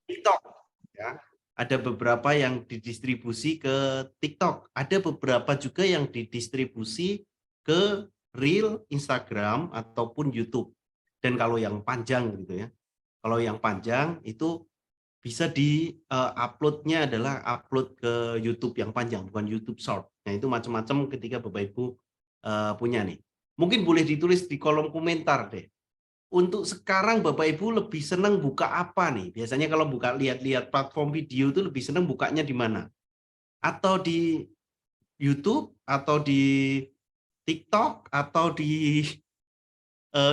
TikTok, ya. Ada beberapa yang didistribusi ke TikTok, ada beberapa juga yang didistribusi ke Reel Instagram ataupun YouTube. Dan kalau yang panjang gitu ya, kalau yang panjang itu bisa upload-nya adalah upload ke YouTube yang panjang, bukan YouTube Short. Nah, itu macam-macam ketika Bapak Ibu punya nih. Mungkin boleh ditulis di kolom komentar deh. Untuk sekarang Bapak Ibu lebih senang buka apa nih? Biasanya kalau buka lihat-lihat platform video itu lebih senang bukanya di mana? Atau di YouTube, atau di TikTok, atau di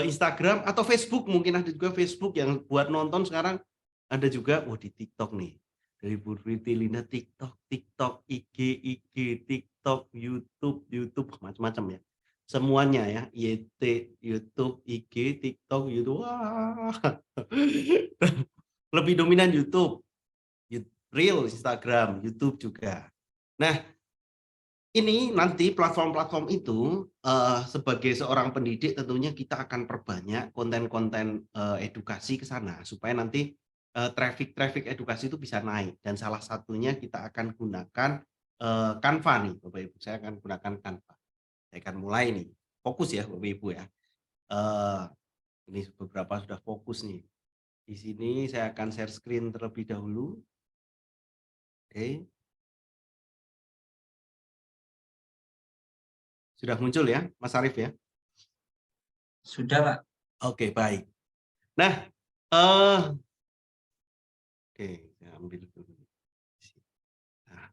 Instagram, atau Facebook? Mungkin ada juga Facebook yang buat nonton sekarang ada juga. Oh, di TikTok nih. Dari Bu Ritilina TikTok, TikTok, IG, TikTok, YouTube, macam-macam ya. Semuanya ya, YT, YouTube, IG, TikTok, YouTube. Wah. Lebih dominan YouTube, Reel, Instagram, YouTube juga. Nah, ini nanti platform-platform itu, sebagai seorang pendidik tentunya kita akan perbanyak konten-konten, edukasi ke sana supaya nanti, traffic edukasi itu bisa naik dan salah satunya kita akan gunakan, Canva nih Bapak Ibu, saya akan gunakan Canva. Saya akan mulai nih, fokus ya Bapak Ibu ya, eee, ini beberapa sudah fokus nih. Di sini saya akan share screen terlebih dahulu, oke. Sudah muncul ya Mas Arief ya? Sudah, Pak. Oke baik. Nah, eee oke, saya ambil dulu. Nah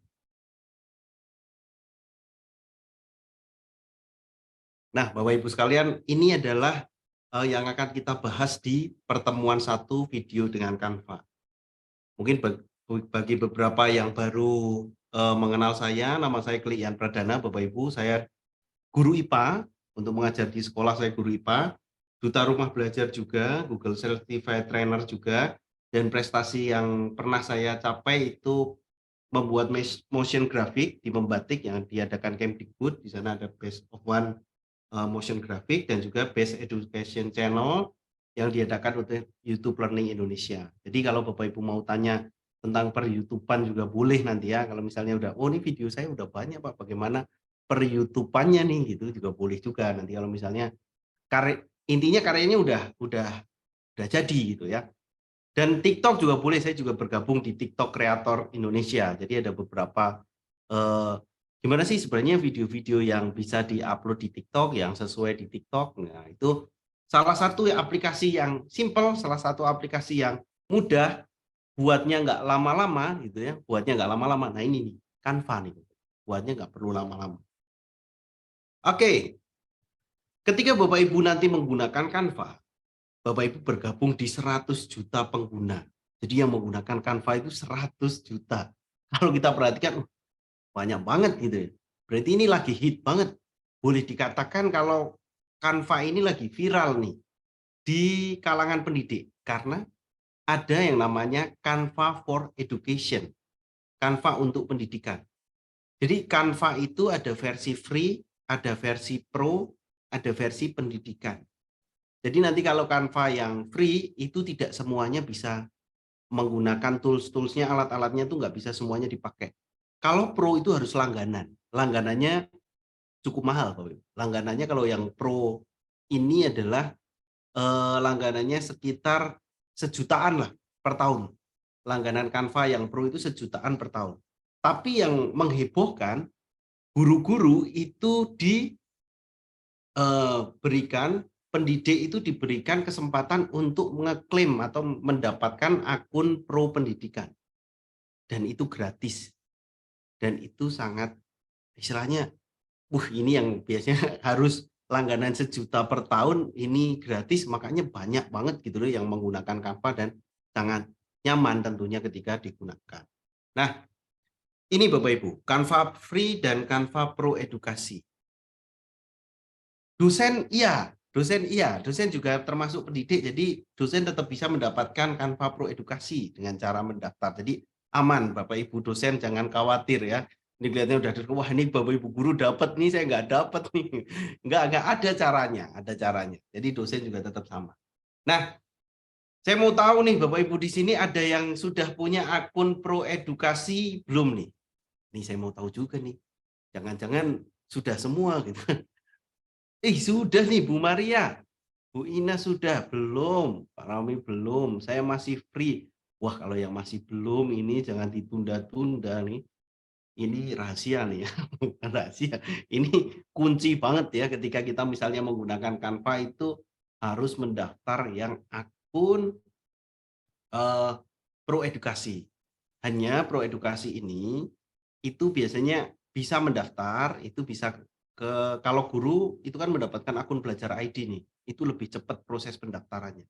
nah, Bapak Ibu sekalian, ini adalah, yang akan kita bahas di pertemuan satu video dengan Canva. Mungkin bagi beberapa yang baru, mengenal saya, nama saya Klian Pradana, Bapak Ibu, saya guru IPA, untuk mengajar di sekolah saya guru IPA, duta rumah belajar juga, Google Certified Trainer juga, dan prestasi yang pernah saya capai itu membuat motion graphic di Membatik yang diadakan Kemdikbud, di sana ada Best of One motion graphic dan juga Best Education Channel yang diadakan oleh YouTube Learning Indonesia. Jadi kalau Bapak Ibu mau tanya tentang per-YouTube-an juga boleh nanti ya, kalau misalnya udah, "Oh ini video saya udah banyak Pak, bagaimana per-YouTube-annya nih?" Gitu juga boleh juga nanti kalau misalnya intinya karyanya udah jadi gitu ya. Dan TikTok juga boleh, saya juga bergabung di TikTok Creator Indonesia. Jadi ada beberapa, eee, gimana sih sebenarnya video-video yang bisa di-upload di TikTok, yang sesuai di TikTok. Nah, itu salah satu aplikasi yang simpel, salah satu aplikasi yang mudah, buatnya nggak lama-lama gitu ya, buatnya nggak lama-lama. Nah ini nih, Canva nih, buatnya nggak perlu lama-lama. Oke, ketika Bapak Ibu nanti menggunakan Canva, Bapak Ibu bergabung di 100 juta pengguna. Jadi yang menggunakan Canva itu 100 juta. Kalau kita perhatikan, banyak banget gitu ya. Berarti ini lagi hit banget. Boleh dikatakan kalau Canva ini lagi viral nih di kalangan pendidik. Karena ada yang namanya Canva for Education. Canva untuk pendidikan. Jadi Canva itu ada versi free, ada versi pro, ada versi pendidikan. Jadi nanti kalau Canva yang free itu tidak semuanya bisa menggunakan tools-toolsnya, alat-alatnya itu nggak bisa semuanya dipakai. Kalau pro itu harus langganan. Langganannya cukup mahal Bapak Ibu. Langganannya kalau yang pro ini adalah, langganannya sekitar sejutaan lah per tahun. Langganan Canva yang pro itu sejutaan per tahun. Tapi yang menghebohkan, guru-guru itu berikan pendidik itu diberikan kesempatan untuk ngeklaim atau mendapatkan akun pro pendidikan dan itu gratis dan itu sangat istilahnya, ini yang biasanya harus langganan sejuta per tahun ini gratis makanya banyak banget gitu loh yang menggunakan Canva dan sangat nyaman tentunya ketika digunakan. Nah, ini Bapak Ibu, Canva free dan Canva Pro edukasi. Dosen juga termasuk pendidik, jadi dosen tetap bisa mendapatkan Canva Pro Edukasi dengan cara mendaftar. Jadi aman Bapak Ibu dosen jangan khawatir ya. Ini kelihatannya udah, wah ini Bapak Ibu guru dapat nih, saya nggak dapat nih. Nggak ada caranya, ada caranya. Jadi dosen juga tetap sama. Nah, Saya mau tahu nih Bapak Ibu di sini ada yang sudah punya akun Pro Edukasi belum nih? Nih saya mau tahu juga nih. Jangan-jangan sudah semua gitu. Sudah nih Bu Maria. Bu Ina sudah belum, Pak Rami belum, saya masih free. Wah, kalau yang masih belum ini jangan ditunda-tunda nih. Ini rahasia nih ya, bukan rahasia. Ini kunci banget ya ketika kita misalnya menggunakan Canva itu harus mendaftar yang akun eh, Pro Edukasi. Hanya Pro Edukasi ini itu biasanya bisa mendaftar, itu bisa kalau guru itu kan mendapatkan akun belajar ID nih, itu lebih cepat proses pendaftarannya.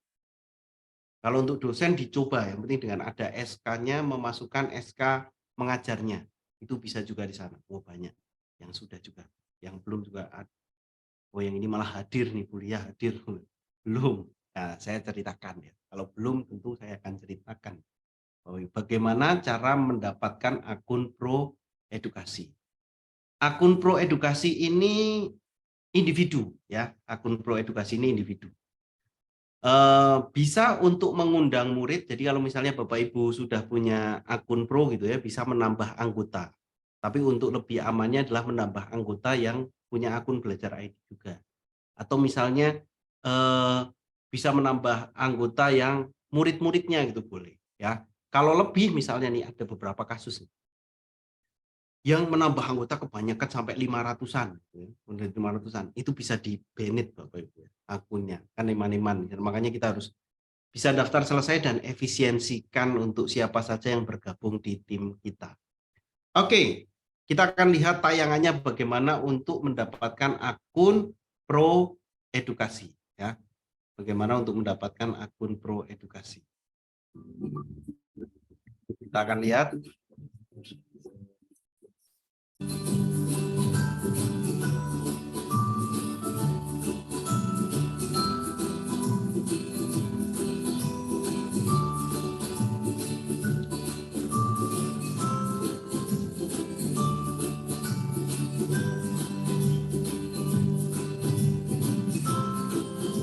Kalau untuk dosen dicoba, yang penting dengan ada SK-nya, memasukkan SK mengajarnya, itu bisa juga di sana. Oh banyak yang sudah juga, yang belum juga ada. Oh yang ini malah hadir nih, kuliah hadir. Belum, nah saya ceritakan ya. Kalau belum tentu saya akan ceritakan. Oh, bagaimana cara mendapatkan akun Pro Edukasi. Akun Pro Edukasi ini individu ya, akun Pro Edukasi ini individu. Bisa untuk mengundang murid, jadi kalau misalnya Bapak Ibu sudah punya akun Pro gitu ya, bisa menambah anggota. Tapi untuk lebih amannya adalah menambah anggota yang punya akun belajar ID juga. Atau misalnya bisa menambah anggota yang murid-muridnya gitu boleh ya. Kalau lebih misalnya nih ada beberapa kasus yang menambah anggota kebanyakan sampai 500-an, ya, 500-an, itu bisa di-banned Bapak Ibu ya, akunnya, kan eman-eman. Makanya kita harus bisa daftar selesai dan efisiensikan untuk siapa saja yang bergabung di tim kita. Oke, kita akan lihat tayangannya bagaimana untuk mendapatkan akun Pro Edukasi ya. Bagaimana untuk mendapatkan akun Pro Edukasi. Kita akan lihat.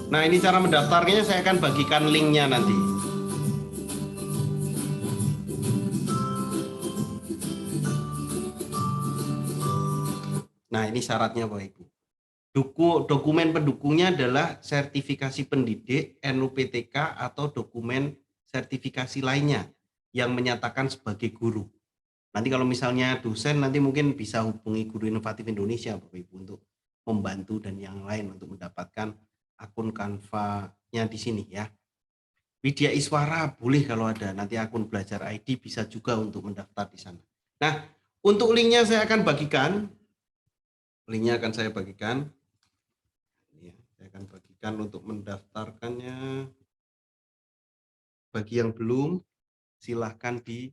Nah, ini cara mendaftarnya, saya akan bagikan linknya nanti. Nah, ini syaratnya Bapak Ibu. Dokumen pendukungnya adalah sertifikasi pendidik, NUPTK, atau dokumen sertifikasi lainnya yang menyatakan sebagai guru. Nanti kalau misalnya dosen, nanti mungkin bisa hubungi Guru Inovatif Indonesia Bapak Ibu untuk membantu dan yang lain untuk mendapatkan akun Canva-nya di sini ya. Widya Iswara boleh kalau ada, nanti akun belajar ID bisa juga untuk mendaftar di sana. Nah, untuk linknya saya akan bagikan. Linknya akan saya bagikan. Ya, saya akan bagikan untuk mendaftarkannya. Bagi yang belum, silahkan di.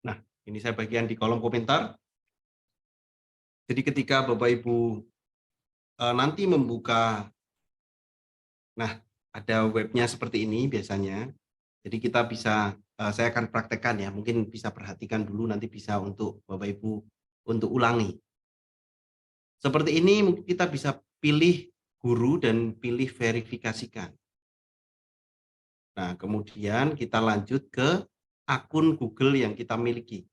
Nah, ini saya bagikan di kolom komentar. Jadi ketika Bapak Ibu nanti membuka, nah ada webnya seperti ini biasanya. Jadi kita bisa, saya akan praktekkan ya, mungkin bisa perhatikan dulu, nanti bisa untuk Bapak Ibu untuk ulangi. Seperti ini mungkin kita bisa pilih guru dan pilih verifikasikan. Nah, kemudian kita lanjut ke akun Google yang kita miliki.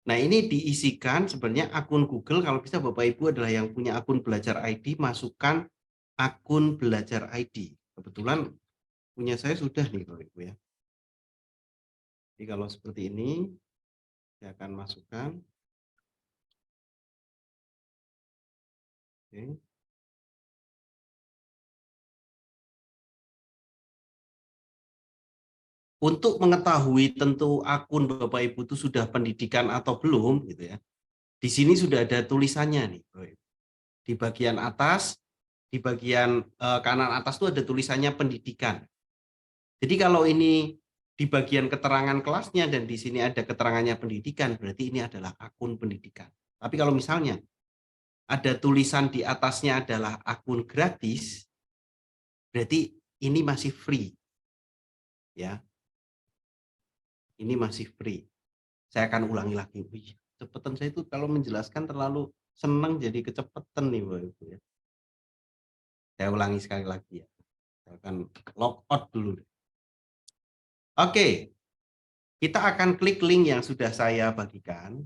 Nah, ini diisikan sebenarnya akun Google, kalau bisa Bapak Ibu adalah yang punya akun belajar ID, masukkan akun belajar ID. Kebetulan punya saya sudah nih Bapak Ibu ya. Jadi kalau seperti ini, saya akan masukkan. Oke. Untuk mengetahui tentu akun Bapak Ibu itu sudah pendidikan atau belum gitu ya. Di sini sudah ada tulisannya nih, Bapak Ibu. Di bagian atas, di bagian kanan atas itu ada tulisannya pendidikan. Jadi kalau ini di bagian keterangan kelasnya dan di sini ada keterangannya pendidikan, berarti ini adalah akun pendidikan. Tapi kalau misalnya ada tulisan di atasnya adalah akun gratis, berarti ini masih free. Ya. Ini masih free. Saya akan ulangi lagi. Wih, kecepatan saya itu kalau menjelaskan terlalu senang jadi kecepatan nih Bapak Ibu ya. Saya ulangi sekali lagi ya. Saya akan log out dulu. Oke, kita akan klik link yang sudah saya bagikan.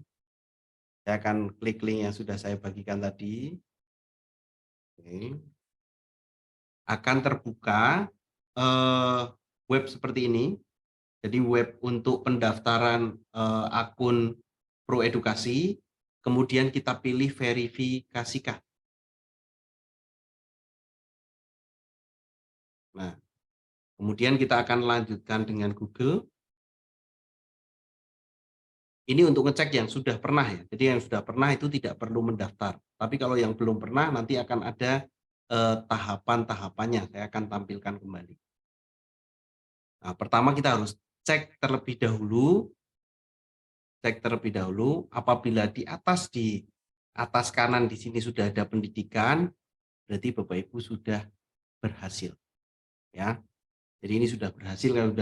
Saya akan klik link yang sudah saya bagikan tadi. Oke. Akan terbuka web seperti ini. Jadi web untuk pendaftaran akun Pro Edukasi, kemudian kita pilih verifikasikan. Nah, kemudian kita akan lanjutkan dengan Google. Ini untuk ngecek yang sudah pernah ya. Jadi yang sudah pernah itu tidak perlu mendaftar. Tapi kalau yang belum pernah nanti akan ada tahapan-tahapannya. Saya akan tampilkan kembali. Nah, pertama kita harus cek terlebih dahulu. Cek terlebih dahulu. Apabila di atas kanan di sini sudah ada pendidikan, berarti Bapak Ibu sudah berhasil. Ya. Jadi ini sudah berhasil, kalau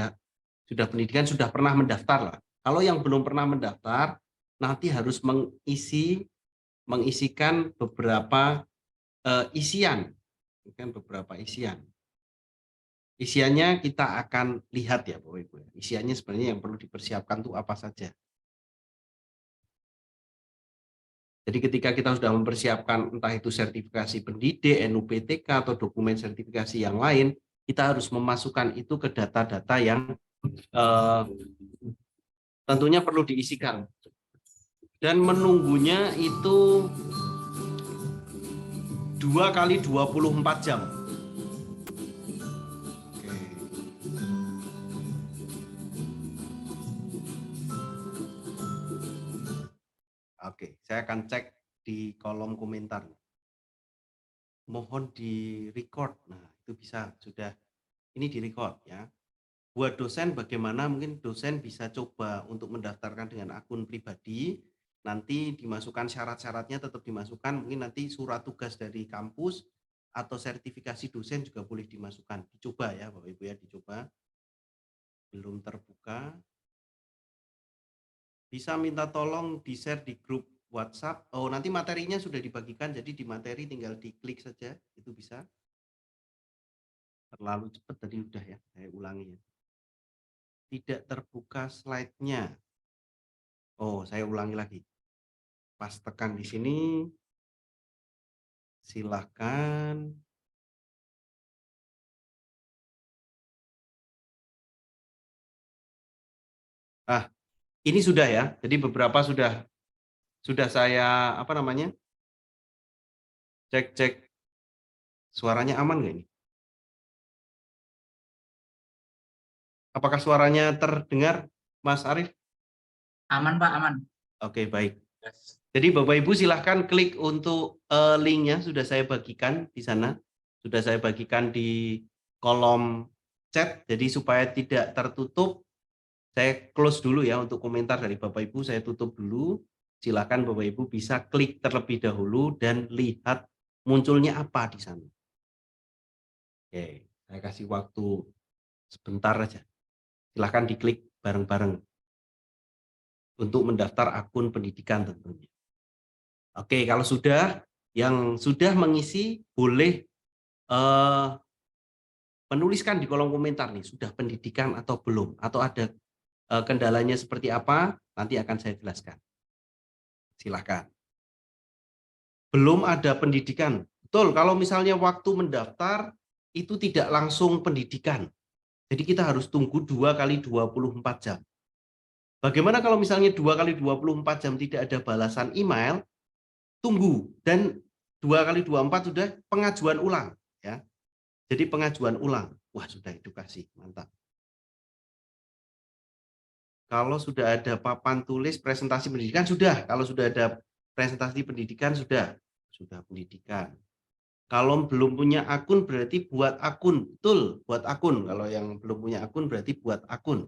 sudah pendidikan, sudah pernah mendaftar lah. Kalau yang belum pernah mendaftar, nanti harus mengisikan beberapa isian. Kan beberapa isian. Isiannya kita akan lihat ya Bapak Ibu. Isiannya sebenarnya yang perlu dipersiapkan tuh apa saja. Jadi ketika kita sudah mempersiapkan entah itu sertifikasi pendidik, NUPTK atau dokumen sertifikasi yang lain, kita harus memasukkan itu ke data-data yang tentunya perlu diisikan. Dan menunggunya itu 2 kali 24 jam. Oke, saya akan cek di kolom komentar. Mohon di record. Nah, itu bisa, sudah. Ini di record ya. Buat dosen bagaimana, mungkin dosen bisa coba untuk mendaftarkan dengan akun pribadi, nanti dimasukkan syarat-syaratnya, tetap dimasukkan, mungkin nanti surat tugas dari kampus atau sertifikasi dosen juga boleh dimasukkan. Dicoba ya Bapak Ibu ya, dicoba. Belum terbuka. Bisa minta tolong di-share di grup WhatsApp. Oh, nanti materinya sudah dibagikan, jadi di materi tinggal diklik saja, itu bisa. Terlalu cepat tadi udah ya, saya ulangi ya. Tidak terbuka slide-nya. Oh, saya ulangi lagi. Pas tekan di sini, silahkan. Ah, ini sudah ya. Jadi beberapa sudah saya apa namanya? Cek suaranya aman nggak ini? Apakah suaranya terdengar, Mas Arief? Aman Pak, aman. Oke, baik. Jadi Bapak Ibu silahkan klik untuk linknya, sudah saya bagikan di sana. Sudah saya bagikan di kolom chat, jadi supaya tidak tertutup, saya close dulu ya untuk komentar dari Bapak Ibu, saya tutup dulu. Silakan Bapak Ibu bisa klik terlebih dahulu dan lihat munculnya apa di sana. Oke, saya kasih waktu sebentar aja. Silakan diklik bareng-bareng untuk mendaftar akun pendidikan tentunya. Oke, kalau yang sudah mengisi boleh menuliskan di kolom komentar nih, sudah pendidikan atau belum, atau ada kendalanya seperti apa, nanti akan saya jelaskan. Silakan. Belum ada pendidikan. Betul, kalau misalnya waktu mendaftar itu tidak langsung pendidikan. Jadi kita harus tunggu 2 kali 24 jam. Bagaimana kalau misalnya 2 kali 24 jam tidak ada balasan email, tunggu, dan 2 kali 24 sudah pengajuan ulang ya. Jadi pengajuan ulang. Wah, sudah edukasi, mantap. Kalau sudah ada papan tulis presentasi pendidikan sudah, kalau sudah ada presentasi pendidikan sudah pendidikan. Kalau belum punya akun berarti buat akun, betul, buat akun. Kalau yang belum punya akun berarti buat akun.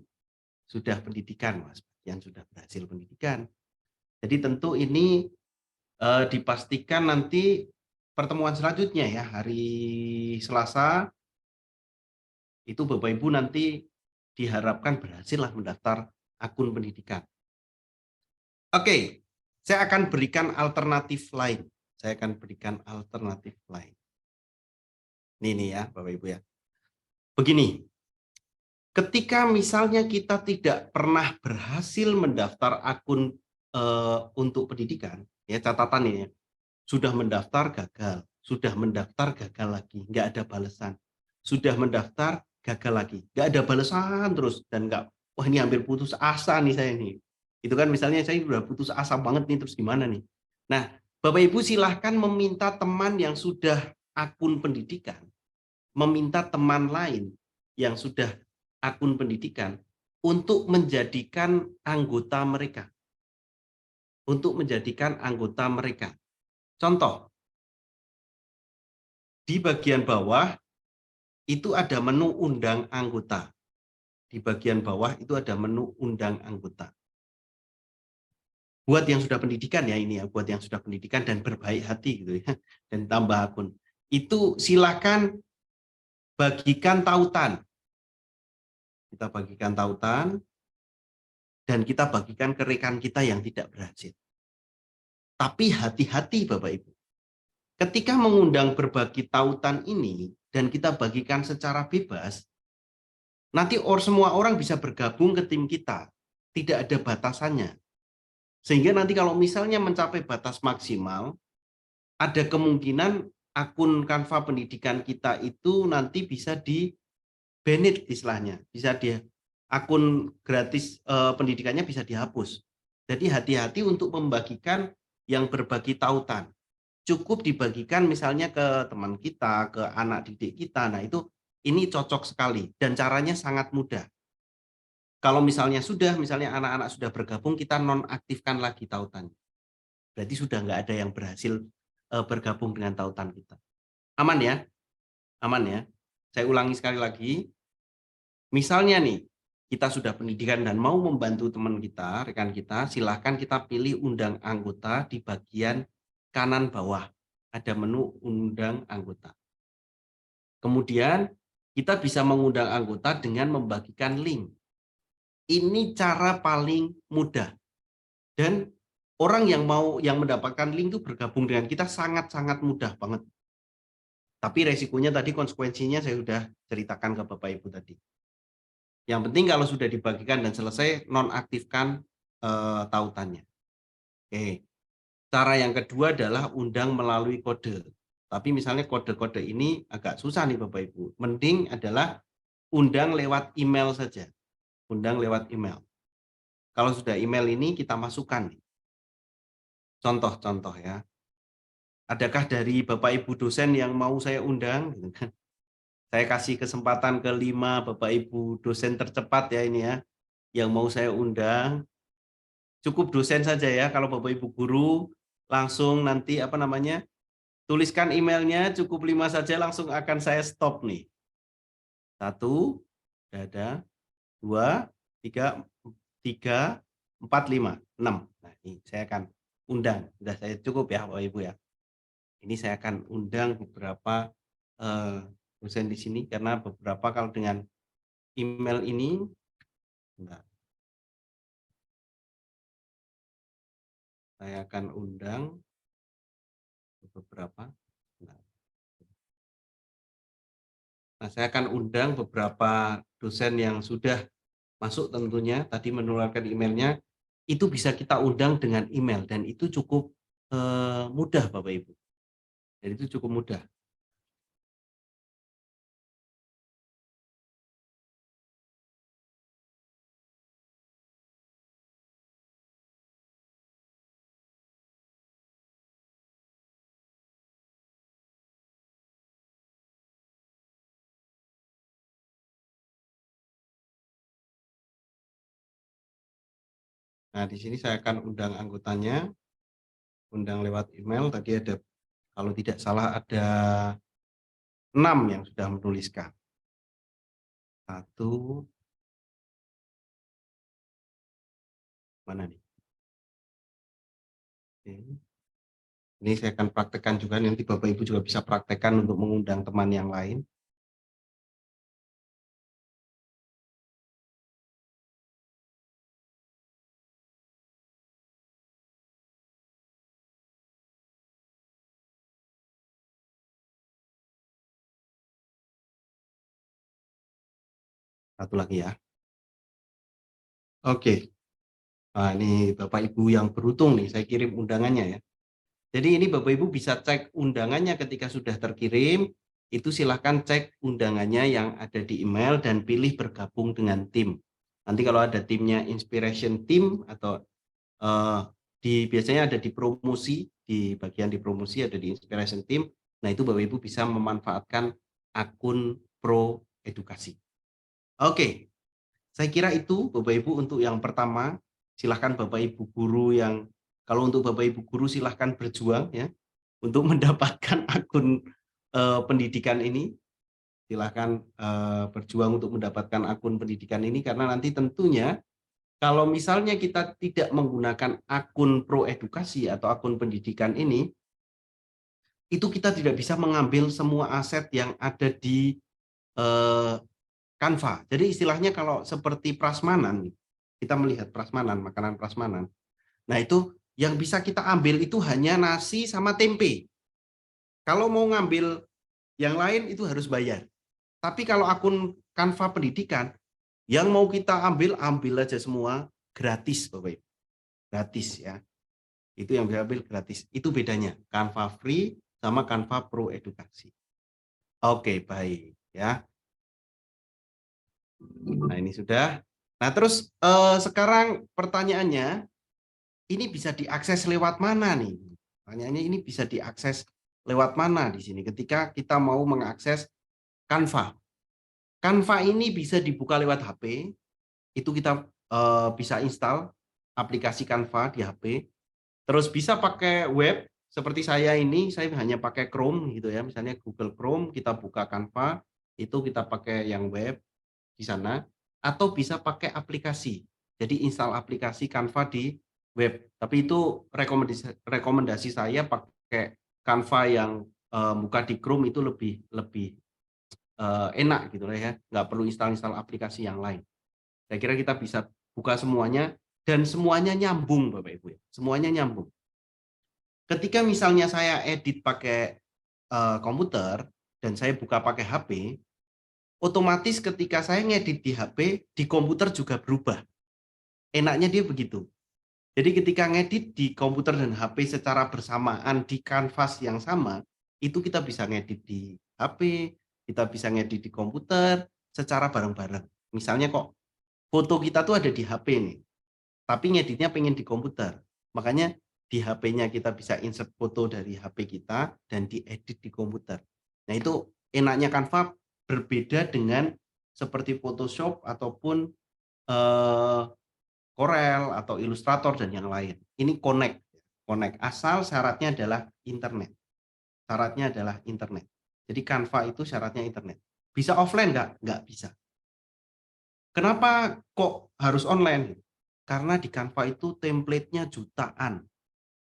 Sudah pendidikan, Mas, yang sudah berhasil pendidikan. Jadi tentu ini dipastikan nanti pertemuan selanjutnya ya, hari Selasa itu Bapak Ibu nanti diharapkan berhasillah mendaftar akun pendidikan. Oke, saya akan berikan alternatif lain. Ini nih ya Bapak Ibu ya. Begini, ketika misalnya kita tidak pernah berhasil mendaftar akun untuk pendidikan, ya catatan ini ya, sudah mendaftar gagal, sudah mendaftar gagal lagi, nggak ada balasan, sudah mendaftar gagal lagi, nggak ada balasan terus dan nggak, wah ini hampir putus asa nih saya nih. Itu kan misalnya saya sudah putus asa banget nih terus gimana nih? Nah, Bapak Ibu silahkan meminta teman yang sudah akun pendidikan, meminta teman lain yang sudah akun pendidikan untuk menjadikan anggota mereka, untuk menjadikan anggota mereka. Contoh, di bagian bawah itu ada menu undang anggota. Di bagian bawah itu ada menu undang anggota. Buat yang sudah pendidikan ya ini ya, buat yang sudah pendidikan dan berbaik hati gitu ya, dan tambah akun. Itu silakan bagikan tautan. Kita bagikan tautan dan kita bagikan ke rekan kita yang tidak berhasil. Tapi hati-hati Bapak Ibu. Ketika mengundang berbagi tautan ini dan kita bagikan secara bebas, nanti semua orang bisa bergabung ke tim kita. Tidak ada batasannya. Sehingga nanti kalau misalnya mencapai batas maksimal, ada kemungkinan akun Canva pendidikan kita itu nanti bisa di-banned istilahnya. Bisa dia akun gratis pendidikannya bisa dihapus. Jadi hati-hati untuk membagikan yang berbagi tautan. Cukup dibagikan misalnya ke teman kita, ke anak didik kita. Nah, itu ini cocok sekali dan caranya sangat mudah. Kalau misalnya misalnya anak-anak sudah bergabung, kita nonaktifkan lagi tautannya. Berarti sudah nggak ada yang berhasil bergabung dengan tautan kita. Aman ya? Aman ya? Saya ulangi sekali lagi. Misalnya nih, kita sudah pendidikan dan mau membantu teman kita, rekan kita, silahkan kita pilih undang anggota di bagian kanan bawah. Ada menu undang anggota. Kemudian kita bisa mengundang anggota dengan membagikan link. Ini cara paling mudah. Dan orang yang mendapatkan link itu bergabung dengan kita sangat-sangat mudah banget. Tapi resikonya tadi konsekuensinya saya sudah ceritakan ke Bapak Ibu tadi. Yang penting kalau sudah dibagikan dan selesai nonaktifkan tautannya. Oke. Cara yang kedua adalah undang melalui kode. Tapi misalnya kode-kode ini agak susah nih Bapak Ibu. Mending adalah undang lewat email saja. Undang lewat email. Kalau sudah email ini kita masukkan contoh-contoh ya. Adakah dari Bapak Ibu dosen yang mau saya undang? Saya kasih kesempatan ke 5 Bapak Ibu dosen tercepat ya ini ya, yang mau saya undang. Cukup dosen saja ya, kalau Bapak Ibu guru langsung nanti tuliskan emailnya cukup 5 saja langsung akan saya stop nih. 1, ada 2, 3, 3, 4, 5, 6. Nah, ini saya akan undang. Sudah saya cukup ya Bapak Ibu ya. Ini saya akan undang beberapa dosen di sini karena beberapa kalau dengan email ini, nah, saya akan undang beberapa. Nah, saya akan undang beberapa dosen yang sudah masuk tentunya tadi menularkan emailnya, itu bisa kita undang dengan email dan itu cukup mudah Bapak Ibu. Dan itu cukup mudah. Nah, di sini saya akan undang anggotanya, undang lewat email. Tadi ada, kalau tidak salah ada 6 yang sudah menuliskan. 1, mana nih? Oke. Ini saya akan praktekkan juga, nanti Bapak Ibu juga bisa praktekkan untuk mengundang teman yang lain. Satu lagi ya. Oke. Nah, ini Bapak Ibu yang beruntung nih, saya kirim undangannya ya. Jadi ini Bapak Ibu bisa cek undangannya ketika sudah terkirim, itu silahkan cek undangannya yang ada di email dan pilih bergabung dengan tim. Nanti kalau ada timnya Inspiration Team atau eh, biasanya ada di promosi, di bagian di promosi ada di Inspiration Team. Nah itu Bapak Ibu bisa memanfaatkan akun Pro Edukasi. Oke, saya kira itu Bapak Ibu untuk yang pertama. Silahkan Bapak Ibu guru yang kalau untuk Bapak Ibu guru silahkan berjuang ya untuk mendapatkan akun pendidikan ini. Silahkan berjuang untuk mendapatkan akun pendidikan ini karena nanti tentunya kalau misalnya kita tidak menggunakan akun Pro Edukasi atau akun pendidikan ini, itu kita tidak bisa mengambil semua aset yang ada di eh, Canva. Jadi istilahnya kalau seperti prasmanan, kita melihat prasmanan, makanan prasmanan. Nah itu yang bisa kita ambil itu hanya nasi sama tempe. Kalau mau ngambil yang lain itu harus bayar. Tapi kalau akun Canva pendidikan, yang mau kita ambil, ambil aja semua gratis, Bapak Ibu. Gratis ya. Itu yang bisa ambil gratis. Itu bedanya Canva free sama Canva Pro Edukasi. Oke, baik ya. Nah, ini sudah. Nah, terus sekarang pertanyaannya, ini bisa diakses lewat mana nih? Pertanyaannya ini bisa diakses lewat mana di sini ketika kita mau mengakses Canva. Canva ini bisa dibuka lewat HP, itu kita bisa install aplikasi Canva di HP. Terus bisa pakai web seperti saya ini, saya hanya pakai Chrome gitu ya. Misalnya Google Chrome, kita buka Canva, itu kita pakai yang web di sana atau bisa pakai aplikasi. Jadi install aplikasi Canva di web. Tapi itu rekomendasi saya pakai Canva yang buka di Chrome itu lebih lebih enak gitu ya. Nggak perlu install aplikasi yang lain. Saya kira kita bisa buka semuanya dan semuanya nyambung Bapak Ibu ya. Semuanya nyambung. Ketika misalnya saya edit pakai komputer dan saya buka pakai HP, otomatis ketika saya ngedit di HP, di komputer juga berubah. Enaknya dia begitu. Jadi ketika ngedit di komputer dan HP secara bersamaan di kanvas yang sama, itu kita bisa ngedit di HP, kita bisa ngedit di komputer secara bareng-bareng. Misalnya kok foto kita tuh ada di HP nih, tapi ngeditnya pengen di komputer. Makanya di HP-nya kita bisa insert foto dari HP kita dan diedit di komputer. Nah itu enaknya Canva berbeda dengan seperti Photoshop ataupun eh, Corel atau Illustrator dan yang lain. Ini connect. Asal syaratnya adalah internet. Syaratnya adalah internet. Jadi Canva itu syaratnya internet. Bisa offline nggak? Nggak bisa. Kenapa kok harus online? Karena di Canva itu template-nya jutaan.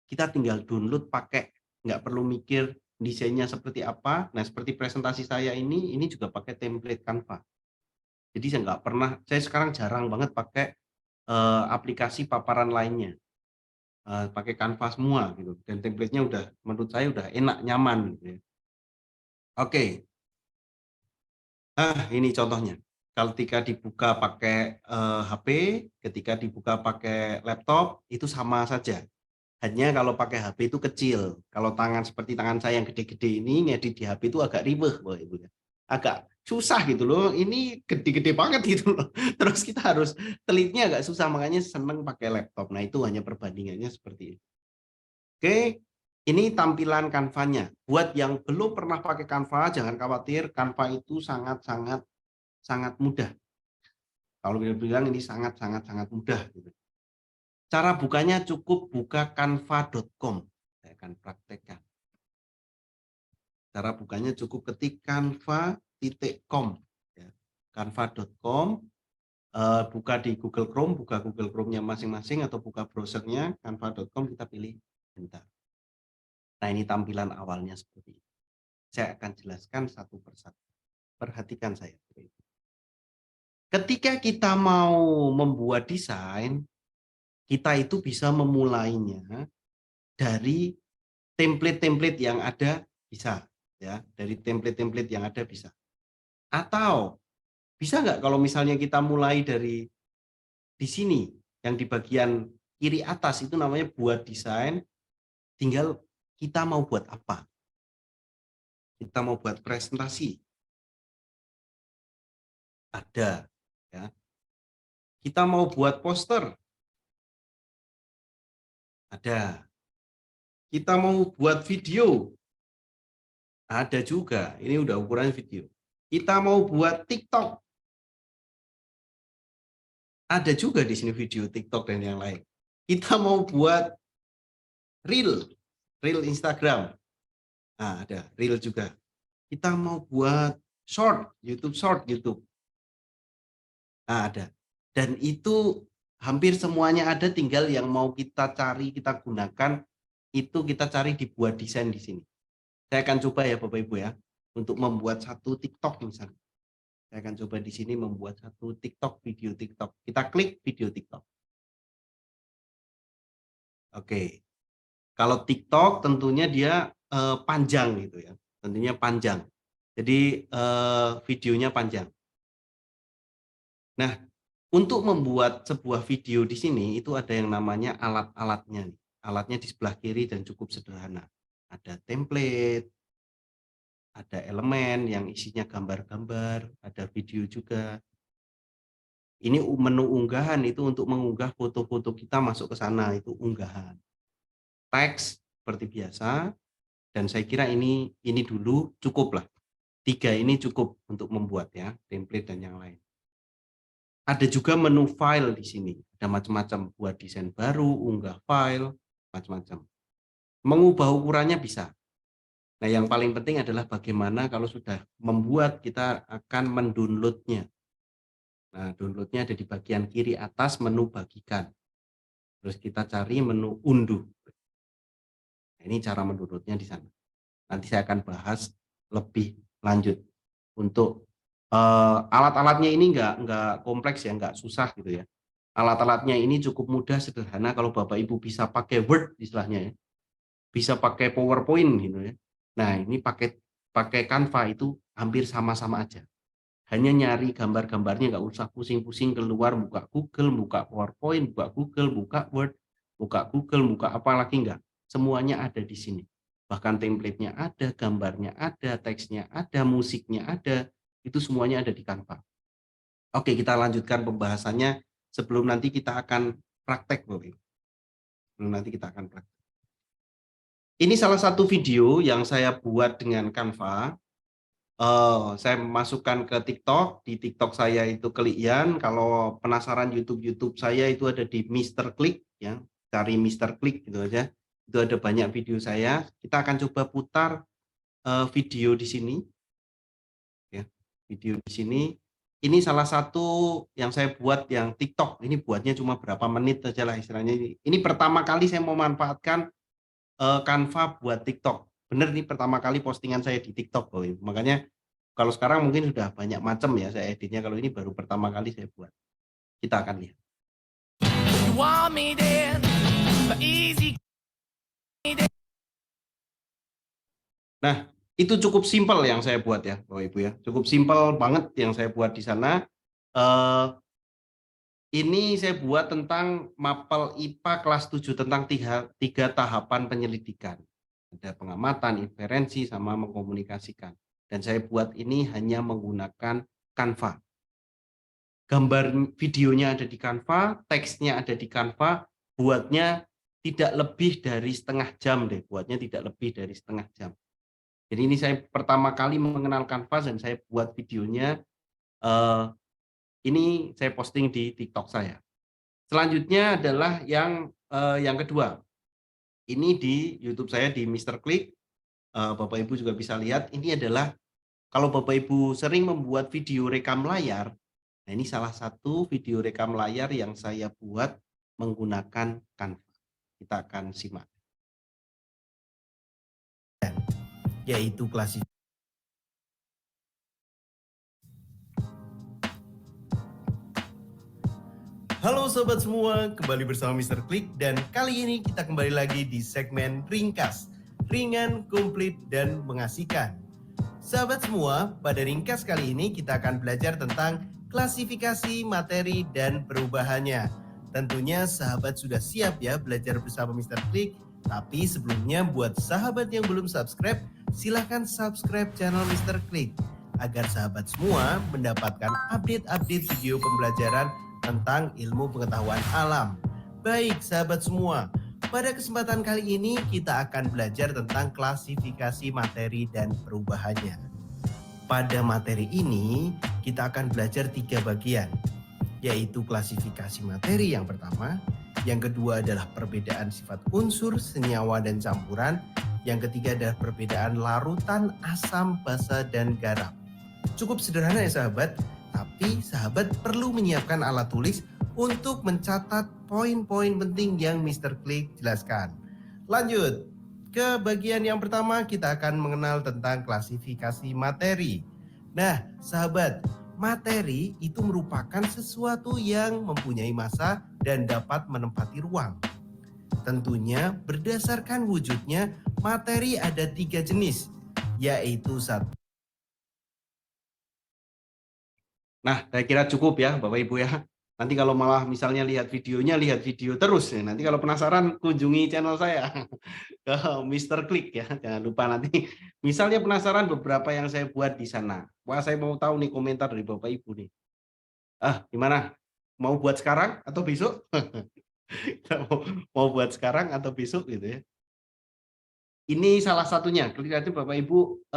Kita tinggal download pakai, nggak perlu mikir desainnya seperti apa. Nah, seperti presentasi saya ini juga pakai template Canva. Jadi saya nggak pernah, saya sekarang jarang banget pakai aplikasi paparan lainnya. Pakai Canva semua gitu. Dan template-nya udah, menurut saya udah enak, nyaman gitu ya. Oke, ini contohnya. Ketika dibuka pakai HP, ketika dibuka pakai laptop, itu sama saja. Hanya kalau pakai HP itu kecil. Kalau tangan seperti tangan saya yang gede-gede ini, ngedit di HP itu agak ribet, Bapak Ibu ya. Agak susah gitu loh. Ini gede-gede banget gitu loh. Terus kita harus telitnya agak susah, makanya seneng pakai laptop. Nah itu hanya perbandingannya seperti itu. Oke, ini tampilan Canva-nya. Buat yang belum pernah pakai Canva, jangan khawatir. Canva itu sangat-sangat sangat mudah. Kalau bilang ini sangat mudah. Gitu. Cara bukanya cukup buka canva.com. Saya akan praktekkan. Cara bukanya cukup ketik canva.com. Ya. Canva.com. Buka di Google Chrome, buka Google Chrome-nya masing-masing atau buka browsernya canva.com, kita pilih bentar. Nah ini tampilan awalnya seperti ini. Saya akan jelaskan satu persatu. Perhatikan saya. Ketika kita mau membuat desain, kita itu bisa memulainya dari template-template yang ada bisa ya, dari template-template yang ada bisa. Atau Bisa nggak kalau misalnya kita mulai dari di sini, yang di bagian kiri atas itu namanya buat desain, tinggal kita mau buat apa? Kita mau buat presentasi, ada. Ya. Kita mau buat poster, ada. Kita mau buat video, ada juga. Ini udah ukuran video. Kita mau buat TikTok, ada juga di sini video TikTok dan yang lain. Kita mau buat reel Instagram, nah, ada reel juga. Kita mau buat YouTube short YouTube, nah, ada. Dan itu hampir semuanya ada, tinggal yang mau kita cari, kita gunakan, itu kita cari di buat desain di sini. Saya akan coba ya Bapak Ibu ya, untuk membuat satu TikTok misalnya. Saya akan coba di sini membuat satu TikTok, video TikTok. Kita klik video TikTok. Oke. Kalau TikTok tentunya dia panjang gitu ya. Tentunya panjang. Jadi videonya panjang. Nah, untuk membuat sebuah video di sini itu ada yang namanya alat-alatnya. Alatnya di sebelah kiri dan cukup sederhana. Ada template, ada elemen yang isinya gambar-gambar, ada video juga. Ini menu unggahan, itu untuk mengunggah foto-foto kita masuk ke sana, itu unggahan. Teks seperti biasa, dan saya kira ini dulu cukup lah. 3 ini cukup untuk membuat ya, template dan yang lain. Ada juga menu file di sini, ada macam-macam, buat desain baru, unggah file, macam-macam. Mengubah ukurannya bisa. Nah, yang paling penting adalah bagaimana kalau sudah membuat, kita akan mendownloadnya. Nah, downloadnya ada di bagian kiri atas, menu bagikan. Terus kita cari menu unduh. Nah, ini cara mendownloadnya di sana. Nanti saya akan bahas lebih lanjut. Untuk alat-alatnya ini nggak kompleks ya, nggak susah gitu ya. Alat-alatnya ini cukup mudah, sederhana. Kalau Bapak Ibu bisa pakai Word istilahnya ya, bisa pakai PowerPoint gitu ya. Nah, ini pakai Canva itu hampir sama-sama aja. Hanya nyari gambar-gambarnya, nggak usah pusing-pusing keluar, buka Google, buka PowerPoint, buka Google, buka Word, buka Google, buka apa lagi, enggak. Semuanya ada di sini. Bahkan template-nya ada, gambarnya ada, teksnya ada, musiknya ada, itu semuanya ada di Canva. Oke, kita lanjutkan pembahasannya sebelum nanti kita akan praktek, Bapak. Sebelum nanti kita akan praktek. Ini salah satu video yang saya buat dengan Canva. Saya masukkan ke TikTok. Di TikTok saya itu Klik-Yan. Kalau penasaran YouTube saya itu ada di Mr. Klik ya. Cari Mr. Klik gitu aja. Itu ada banyak video saya. Kita akan coba putar video di sini. Ya, video di sini. Ini salah satu yang saya buat yang TikTok. Ini buatnya cuma berapa menit aja lah istilahnya. Ini pertama kali saya memanfaatkan Canva buat TikTok. Bener nih, pertama kali postingan saya di TikTok, Boy. Makanya kalau sekarang mungkin sudah banyak macam ya saya editnya, kalau ini baru pertama kali saya buat. Kita akan lihat. Nah, itu cukup simpel yang saya buat ya, Bapak Ibu ya. Cukup simpel banget yang saya buat di sana. Ini saya buat tentang mapel IPA kelas 7 tentang tiga tahapan penyelidikan. Ada pengamatan, inferensi, sama mengkomunikasikan. Dan saya buat ini hanya menggunakan Canva. Gambar videonya ada di Canva, teksnya ada di Canva, buatnya tidak lebih dari setengah jam deh, buatnya tidak lebih dari setengah jam. Jadi ini saya pertama kali mengenal Canva dan saya buat videonya, ini saya posting di TikTok saya. Selanjutnya adalah yang kedua. Ini di YouTube saya di Mr. Klik. Bapak Ibu juga bisa lihat, ini adalah kalau Bapak Ibu sering membuat video rekam layar, nah ini salah satu video rekam layar yang saya buat menggunakan Canva. Kita akan simak. Yaitu klasik. Halo sobat semua, kembali bersama Mr. Klik, dan kali ini kita kembali lagi di segmen ringkas, ringan, komplit, dan mengasihkan. Sahabat semua, pada ringkas kali ini kita akan belajar tentang klasifikasi materi dan perubahannya. Tentunya sahabat sudah siap ya belajar bersama Mr. Klik. Tapi sebelumnya buat sahabat yang belum subscribe, silahkan subscribe channel Mr. Klik agar sahabat semua mendapatkan update-update video pembelajaran tentang ilmu pengetahuan alam. Baik sahabat semua, pada kesempatan kali ini kita akan belajar tentang klasifikasi materi dan perubahannya. Pada materi ini kita akan belajar 3 bagian, yaitu klasifikasi materi yang pertama, yang kedua adalah perbedaan sifat unsur, senyawa, dan campuran, yang ketiga adalah perbedaan larutan, asam, basa, dan garam. Cukup sederhana ya sahabat, tapi sahabat perlu menyiapkan alat tulis untuk mencatat poin-poin penting yang Mr. Klik jelaskan. Lanjut, ke bagian yang pertama kita akan mengenal tentang klasifikasi materi. Nah, sahabat, materi itu merupakan sesuatu yang mempunyai massa dan dapat menempati ruang. Tentunya berdasarkan wujudnya, materi ada 3 jenis, yaitu satu. Nah, saya kira cukup ya Bapak Ibu ya. Nanti kalau malah misalnya lihat videonya, lihat video terus ya. Nanti kalau penasaran kunjungi channel saya ke Mr. Klik ya. Jangan lupa nanti misalnya penasaran beberapa yang saya buat di sana. Wah, saya mau tahu nih komentar dari Bapak Ibu nih. Gimana? Mau buat sekarang atau besok? Mau buat sekarang atau besok gitu ya. Ini salah satunya. Kelihatan Bapak Ibu,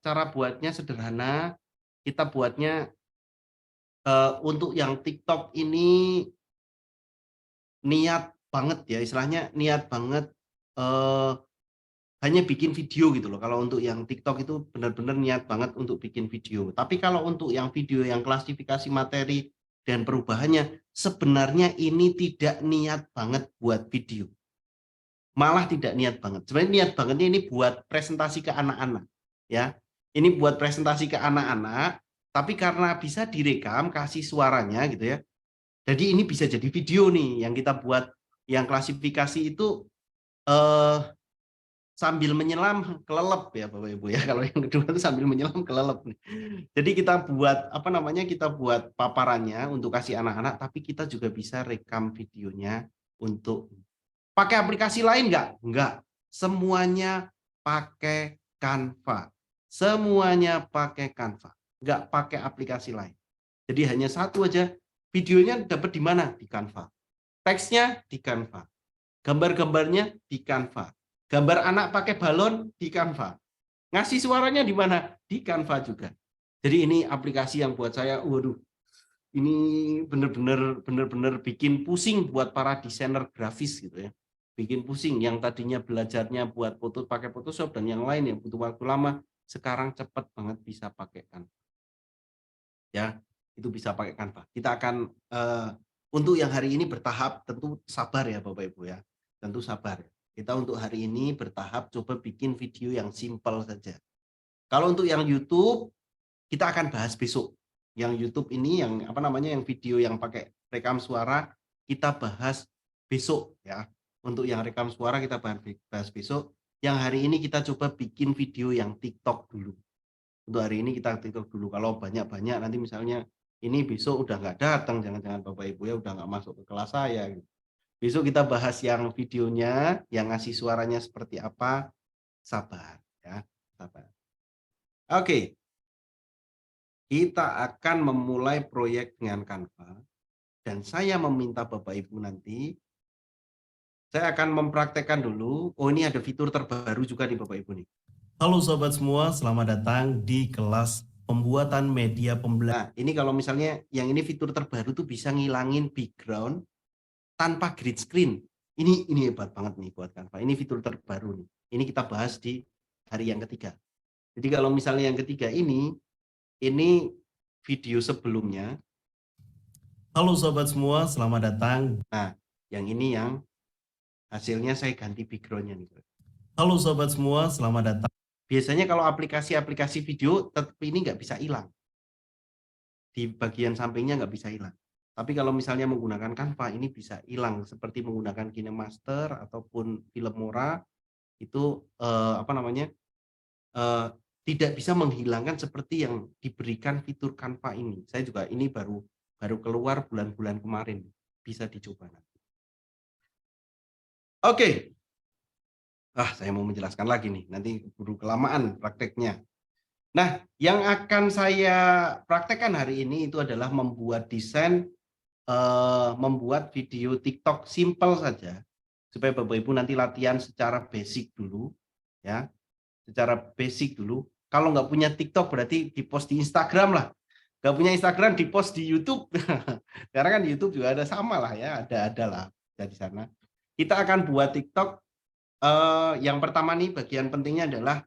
cara buatnya sederhana. Kita buatnya untuk yang TikTok ini niat banget ya, istilahnya niat banget hanya bikin video gitu loh. Kalau untuk yang TikTok itu benar-benar niat banget untuk bikin video. Tapi kalau untuk yang video yang klasifikasi materi dan perubahannya, sebenarnya ini tidak niat banget buat video. Malah tidak niat banget. Sebenarnya niat bangetnya ini buat presentasi ke anak-anak ya. Ini buat presentasi ke anak-anak, tapi karena bisa direkam, kasih suaranya gitu ya. Jadi ini bisa jadi video nih yang kita buat, yang klasifikasi itu sambil menyelam kelelep ya Bapak Ibu ya. Kalau yang kedua itu sambil menyelam kelelep nih. Jadi kita buat apa namanya? Kita buat paparannya untuk kasih anak-anak, tapi kita juga bisa rekam videonya untuk pakai aplikasi lain nggak? Nggak. Semuanya pakai Canva. Semuanya pakai Canva. Nggak pakai aplikasi lain. Jadi hanya satu aja. Videonya dapat di mana? Di Canva. Teksnya di Canva. Gambar-gambarnya di Canva. Gambar anak pakai balon di Canva. Ngasih suaranya di mana? Di Canva juga. Jadi ini aplikasi yang buat saya, waduh, ini benar-benar bikin pusing buat para desainer grafis gitu ya. Bikin pusing yang tadinya belajarnya buat foto pakai Photoshop dan yang lain yang butuh waktu lama, sekarang cepat banget bisa pakai Canva. Ya, itu bisa pakai Canva. Kita akan untuk yang hari ini bertahap, tentu sabar ya Bapak Ibu ya. Tentu sabar. Kita untuk hari ini bertahap coba bikin video yang simpel saja. Kalau untuk yang YouTube, kita akan bahas besok. Yang YouTube ini yang apa namanya, yang video yang pakai rekam suara kita bahas besok ya. Untuk yang rekam suara kita bahas besok. Yang hari ini kita coba bikin video yang TikTok dulu. Untuk hari ini kita TikTok dulu. Kalau banyak-banyak nanti misalnya ini besok udah nggak datang, jangan-jangan Bapak Ibu ya udah nggak masuk ke kelas saya. Gitu. Besok kita bahas yang videonya, yang ngasih suaranya seperti apa. Sabar ya, sabar. Oke. Kita akan memulai proyek dengan Canva dan saya meminta Bapak Ibu nanti saya akan mempraktekkan dulu. Oh, ini ada fitur terbaru juga nih Bapak Ibu nih. Halo sobat semua, selamat datang di kelas pembuatan media pembelajaran. Nah, ini kalau misalnya yang ini fitur terbaru tuh bisa ngilangin background tanpa grid screen. Ini hebat banget nih buat Canva. Ini fitur terbaru nih. Ini kita bahas di hari yang ketiga. Jadi kalau misalnya yang ketiga ini video sebelumnya. Halo sobat semua, selamat datang. Nah, yang ini yang hasilnya saya ganti background-nya nih. Halo sobat semua, selamat datang. Biasanya kalau aplikasi-aplikasi video tetap ini nggak bisa hilang. Di bagian sampingnya nggak bisa hilang. Tapi kalau misalnya menggunakan Canva ini bisa hilang seperti menggunakan KineMaster ataupun Filmora itu apa namanya? tidak bisa menghilangkan seperti yang diberikan fitur Canva ini. Saya juga ini baru keluar bulan-bulan kemarin, bisa dicoba nanti. Oke. Saya mau menjelaskan lagi nih, nanti buru kelamaan prakteknya. Nah, yang akan saya praktekkan hari ini itu adalah membuat desain, membuat video TikTok simple saja, supaya Bapak Ibu nanti latihan secara basic dulu, ya, secara basic dulu. Kalau nggak punya TikTok berarti di-post di Instagram lah. Nggak punya Instagram di-post di YouTube. Karena kan di YouTube juga ada sama lah ya, ada lah dari sana. Kita akan buat TikTok. Yang pertama nih bagian pentingnya adalah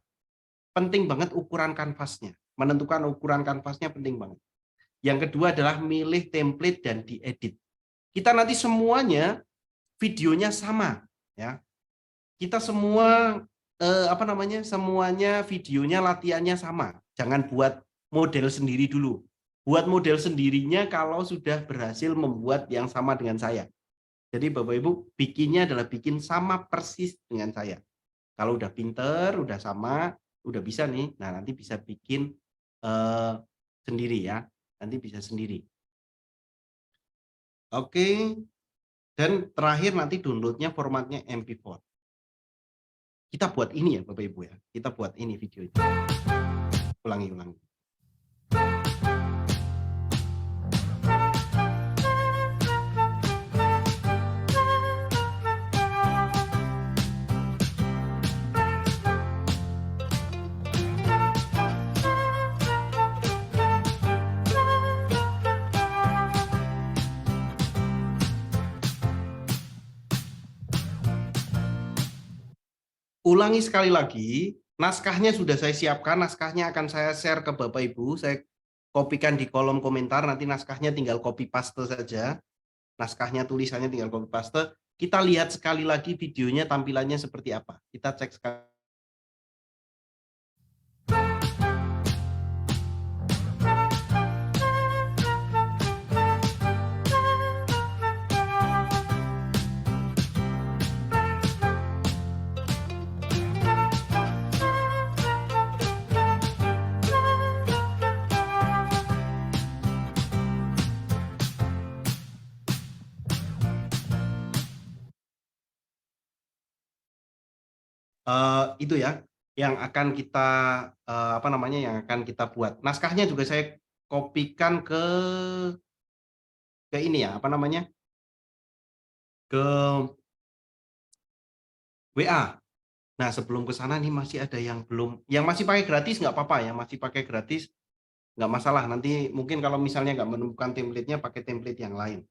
penting banget ukuran kanvasnya. Menentukan ukuran kanvasnya penting banget. Yang kedua adalah milih template dan diedit. Kita nanti semuanya videonya sama, ya. Kita semua semuanya videonya latihannya sama. Jangan buat model sendiri dulu. Buat model sendirinya kalau sudah berhasil membuat yang sama dengan saya. Jadi Bapak Ibu bikinnya adalah bikin sama persis dengan saya. Kalau udah pinter, udah sama, udah bisa nih, nah nanti bisa bikin sendiri ya, nanti bisa sendiri. Oke, dan terakhir nanti downloadnya formatnya MP4. Kita buat ini ya Bapak Ibu ya, kita buat ini video itu. Ulangi. Ulangi sekali lagi, naskahnya sudah saya siapkan, naskahnya akan saya share ke Bapak Ibu, saya kopikan di kolom komentar, nanti naskahnya tinggal copy paste saja, naskahnya tulisannya tinggal copy paste, kita lihat sekali lagi videonya tampilannya seperti apa, kita cek sekali. Itu ya yang akan kita yang akan kita buat. Naskahnya juga saya kopikan ke ini ya, ke WA. Nah, sebelum ke sana nih masih ada yang belum, yang masih pakai gratis nggak apa-apa ya, masih pakai gratis nggak masalah. Nanti mungkin kalau misalnya nggak menemukan template-nya pakai template yang lain.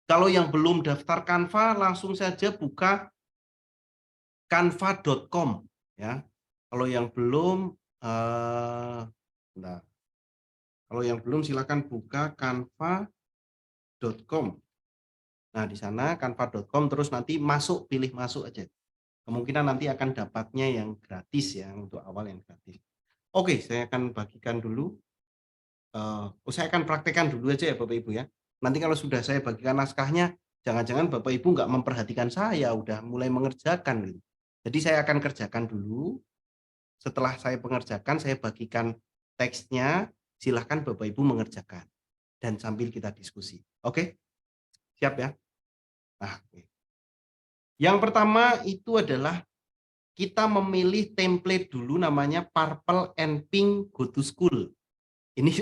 Kalau yang belum daftar Canva langsung saja buka canva.com ya. Kalau yang belum bentar. Kalau yang belum silakan buka canva.com. Nah, di sana canva.com terus nanti pilih masuk aja. Kemungkinan nanti akan dapatnya yang gratis ya, untuk awal yang gratis. Oke, saya akan bagikan dulu. Saya akan praktekkan dulu aja ya Bapak Ibu ya. Nanti kalau sudah saya bagikan naskahnya, jangan-jangan Bapak Ibu nggak memperhatikan saya, udah mulai mengerjakan gitu. Jadi saya akan kerjakan dulu. Setelah saya pengerjakan, saya bagikan teksnya, silahkan Bapak Ibu mengerjakan. Dan sambil kita diskusi. Oke? Siap ya? Nah, oke. Yang pertama itu adalah kita memilih template dulu namanya Purple and Pink Go to School. Ini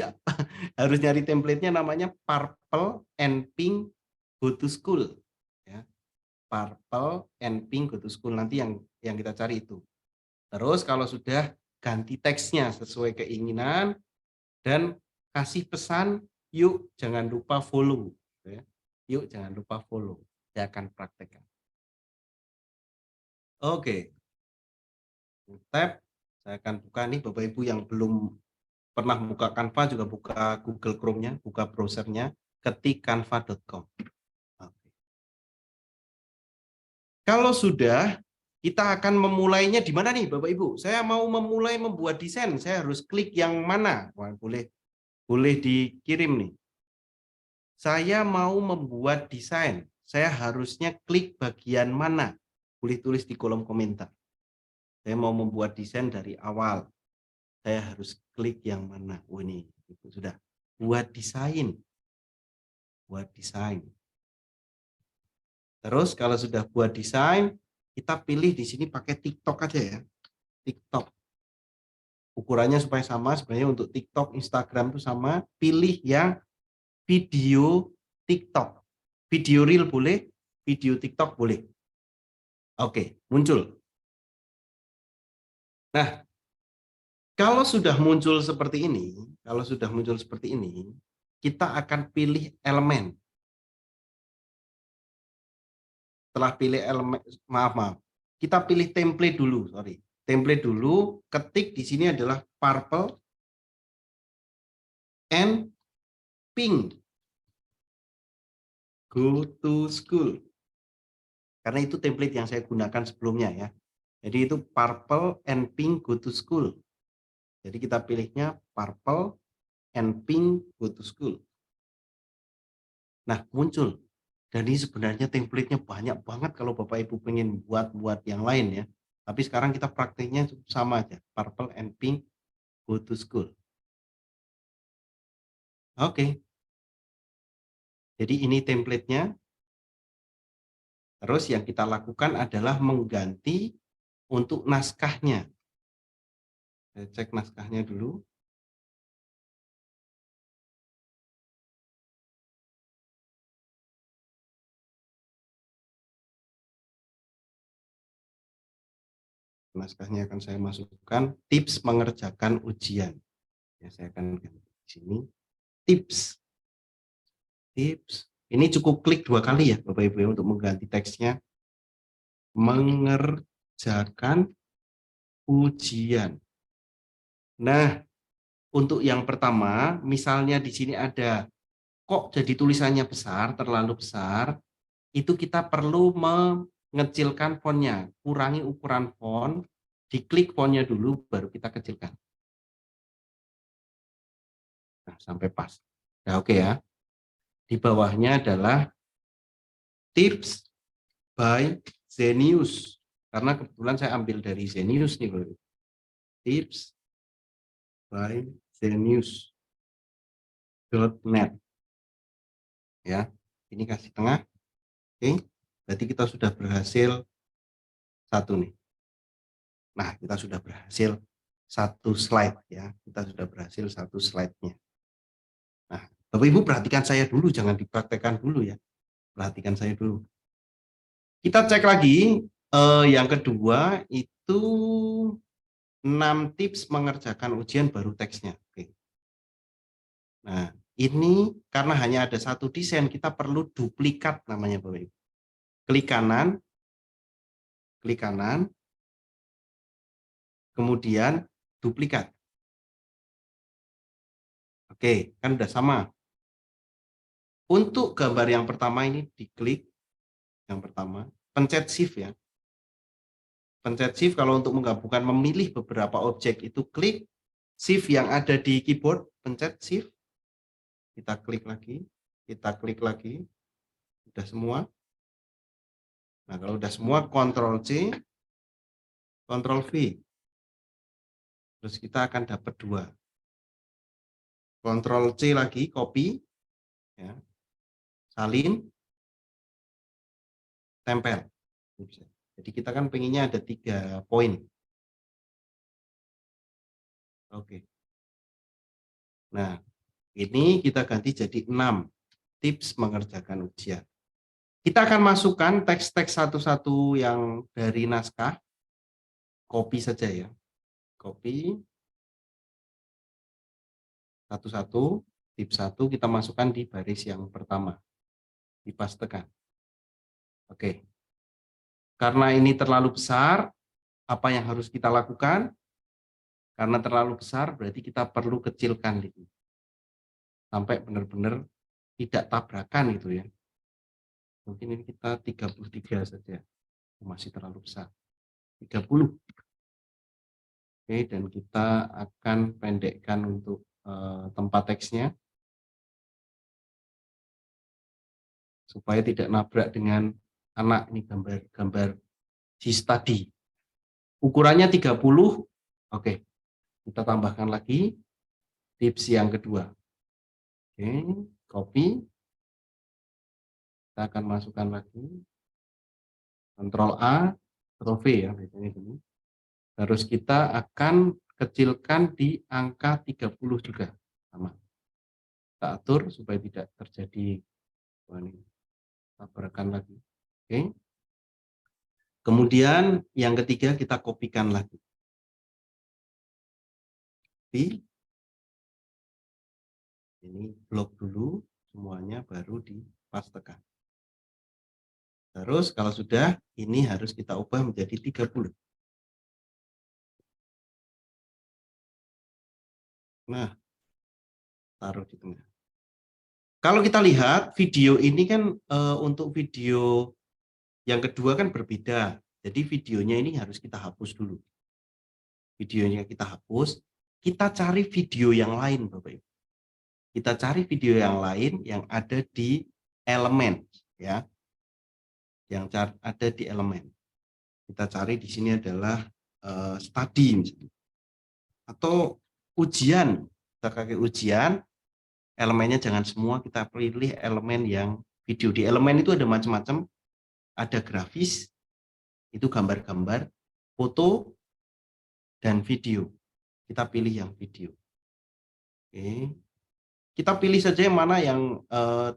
harus nyari template-nya namanya Purple and Pink Go to School. Ya. Purple and Pink Go to School, nanti yang kita cari itu. Terus kalau sudah ganti teksnya sesuai keinginan dan kasih pesan, yuk jangan lupa follow. Ya. Yuk jangan lupa follow. Saya akan praktekkan. Oke. Tab, saya akan buka nih Bapak Ibu yang belum pernah buka Canva juga buka Google Chrome-nya, buka browsernya, ketik canva.com. Kalau sudah, kita akan memulainya di mana nih Bapak Ibu? Saya mau memulai membuat desain, saya harus klik yang mana? Wah, boleh dikirim nih. Saya mau membuat desain, saya harusnya klik bagian mana? Boleh tulis di kolom komentar. Saya mau membuat desain dari awal. saya harus klik yang mana. Oh, ini itu sudah buat desain. Buat desain. Terus kalau sudah buat desain, kita pilih di sini pakai TikTok aja ya. TikTok. Ukurannya supaya sama, sebenarnya untuk TikTok, Instagram itu sama. Pilih yang video TikTok. Video Reel boleh, video TikTok boleh. Oke, muncul. Nah, kalau sudah muncul seperti ini, kita akan pilih elemen. Setelah pilih elemen, maaf, kita pilih template dulu, template dulu. Ketik di sini adalah purple and pink. Go to school. Karena itu template yang saya gunakan sebelumnya ya. Jadi itu purple and pink go to school. Jadi kita pilihnya purple and pink go to school. Nah, muncul. Dan ini sebenarnya template-nya banyak banget kalau Bapak Ibu pengen buat yang lain ya. Tapi sekarang kita prakteknya sama aja, purple and pink go to school. Oke. Jadi ini template-nya. Terus yang kita lakukan adalah mengganti untuk naskahnya. Saya cek naskahnya dulu. Naskahnya akan saya masukkan tips mengerjakan ujian. Ya, saya akan ganti di sini tips. Ini cukup klik 2 kali ya Bapak Ibu ya, untuk mengganti teksnya. Mengerjakan ujian. Nah, untuk yang pertama, misalnya di sini ada kok jadi tulisannya besar, terlalu besar, itu kita perlu mengecilkan fontnya, kurangi ukuran font, diklik fontnya dulu, baru kita kecilkan. Nah, sampai pas. Nah, oke ya. Di bawahnya adalah tips by Zenius. Karena kebetulan saya ambil dari Zenius nih. Tips by Zenius.net. Ya, ini kasih tengah. Oke, berarti kita sudah berhasil satu nih. Nah, kita sudah berhasil satu slide ya. Kita sudah berhasil satu slide-nya. Nah, Bapak Ibu perhatikan saya dulu, jangan dipraktekkan dulu ya. Perhatikan saya dulu. Kita cek lagi yang kedua itu 6 tips mengerjakan ujian baru teksnya. Oke. Nah, ini karena hanya ada satu desain, kita perlu duplikat namanya Bapak Ibu. Klik kanan, kemudian duplikat. Oke, kan udah sama. Untuk gambar yang pertama ini diklik, yang pertama, pencet shift ya. Pencet shift kalau untuk menggabungkan memilih beberapa objek itu klik, shift yang ada di keyboard, pencet shift. Kita klik lagi, udah semua. Nah, kalau udah semua, Ctrl C, Ctrl V. Terus kita akan dapat 2. Ctrl C lagi, copy, ya. Salin, tempel. Jadi kita kan pengennya ada 3 poin. Oke. Nah, ini kita ganti jadi 6 tips mengerjakan ujian. Kita akan masukkan teks-teks satu-satu yang dari naskah. Copy saja ya. Copy. Satu-satu, tips 1 kita masukkan di baris yang pertama. Dipastekan. Oke. Karena ini terlalu besar, apa yang harus kita lakukan? Karena terlalu besar, berarti kita perlu kecilkan ini. Sampai benar-benar tidak tabrakan gitu ya. Mungkin ini kita 33 saja. Masih terlalu besar. 30. Oke, dan kita akan pendekkan untuk tempat teksnya. Supaya tidak nabrak dengan anak. Ini gambar si study. Ukurannya 30. Oke. Kita tambahkan lagi tips yang kedua. Oke, copy. Kita akan masukkan lagi. Ctrl A, Ctrl V ya, biasanya gini. Terus kita akan kecilkan di angka 30 juga. Sama. Kita atur supaya tidak terjadi tabrakan lagi. Oke. Kemudian yang ketiga kita kopikan lagi. Ini blok dulu semuanya baru dipastekan. Terus kalau sudah ini harus kita ubah menjadi 30. Nah, taruh di tengah. Kalau kita lihat video ini kan untuk video yang kedua kan berbeda. Jadi videonya ini harus kita hapus dulu. Videonya kita hapus, kita cari video yang lain Bapak Ibu. Kita cari video yang lain yang ada di elemen ya. Yang ada di elemen. Kita cari di sini adalah study misalnya. Atau ujian. Kita pakai ujian, elemennya jangan semua, kita pilih elemen yang video. Di elemen itu ada macam-macam, ada grafis, itu gambar-gambar, foto, dan video. Kita pilih yang video. Oke. Kita pilih saja yang mana yang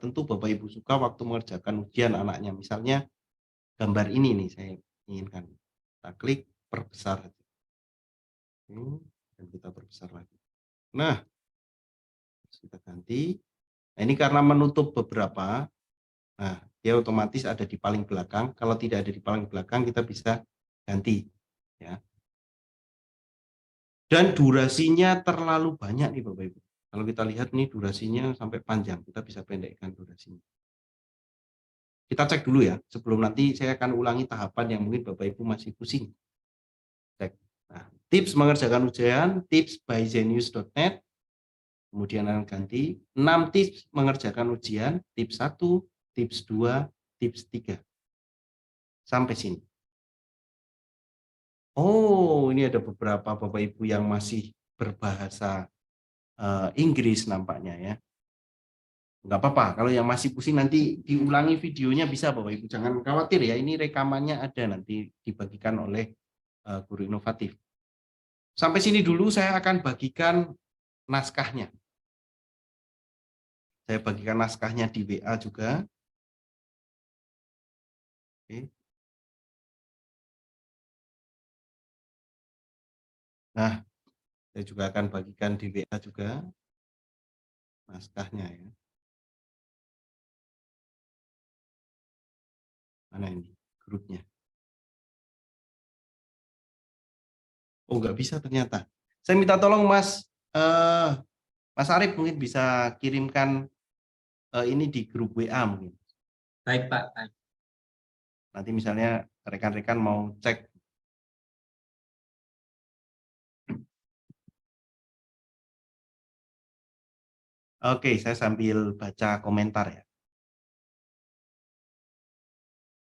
tentu Bapak Ibu suka waktu mengerjakan ujian anaknya. Misalnya gambar ini nih saya inginkan. Kita klik perbesar. Oke. Dan kita perbesar lagi. Nah, kita ganti. Nah, ini karena menutup beberapa, nah dia otomatis ada di paling belakang. Kalau tidak ada di paling belakang, kita bisa ganti. Ya. Dan durasinya terlalu banyak nih Bapak Ibu. Kalau kita lihat nih durasinya sampai panjang, kita bisa pendekkan durasinya. Kita cek dulu ya, sebelum nanti saya akan ulangi tahapan yang mungkin Bapak Ibu masih pusing. Cek. Nah, tips mengerjakan ujian, tips by zenius.net. Kemudian akan ganti 6 tips mengerjakan ujian, tips 1, tips 2, tips 3. Sampai sini. Oh, ini ada beberapa Bapak Ibu yang masih berbahasa Inggris nampaknya ya. Enggak apa-apa, kalau yang masih pusing nanti diulangi videonya bisa Bapak Ibu. Jangan khawatir ya, ini rekamannya ada nanti dibagikan oleh guru inovatif. Sampai sini dulu saya akan bagikan naskahnya. Saya bagikan naskahnya di WA juga. Oke. Nah, saya juga akan bagikan di WA juga naskahnya ya. Mana ini grupnya? Oh, nggak bisa ternyata. Saya minta tolong Mas Arif mungkin bisa kirimkan ini di grup WA mungkin. Baik Pak. Baik. Nanti misalnya rekan-rekan mau cek. Oke, saya sambil baca komentar ya.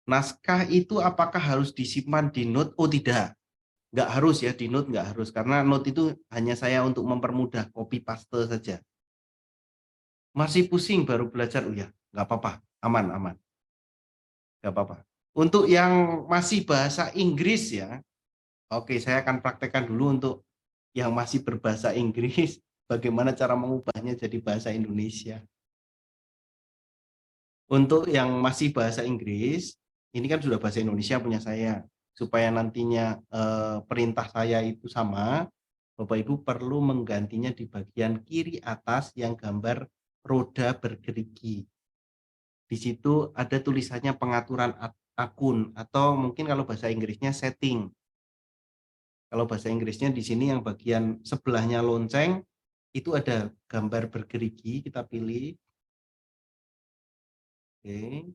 Naskah itu apakah harus disimpan di note? Oh tidak, nggak harus ya di note, nggak harus. Karena note itu hanya saya untuk mempermudah copy paste saja. Masih pusing baru belajar, oh ya nggak apa-apa, aman, nggak apa-apa. Untuk yang masih bahasa Inggris ya, oke saya akan praktekkan dulu untuk yang masih berbahasa Inggris, bagaimana cara mengubahnya jadi bahasa Indonesia. Untuk yang masih bahasa Inggris, ini kan sudah bahasa Indonesia punya saya. Supaya nantinya perintah saya itu sama, Bapak Ibu perlu menggantinya di bagian kiri atas yang gambar roda bergerigi. Di situ ada tulisannya pengaturan akun, atau mungkin kalau bahasa Inggrisnya setting. Kalau bahasa Inggrisnya di sini yang bagian sebelahnya lonceng, itu ada gambar bergerigi, kita pilih. Oke.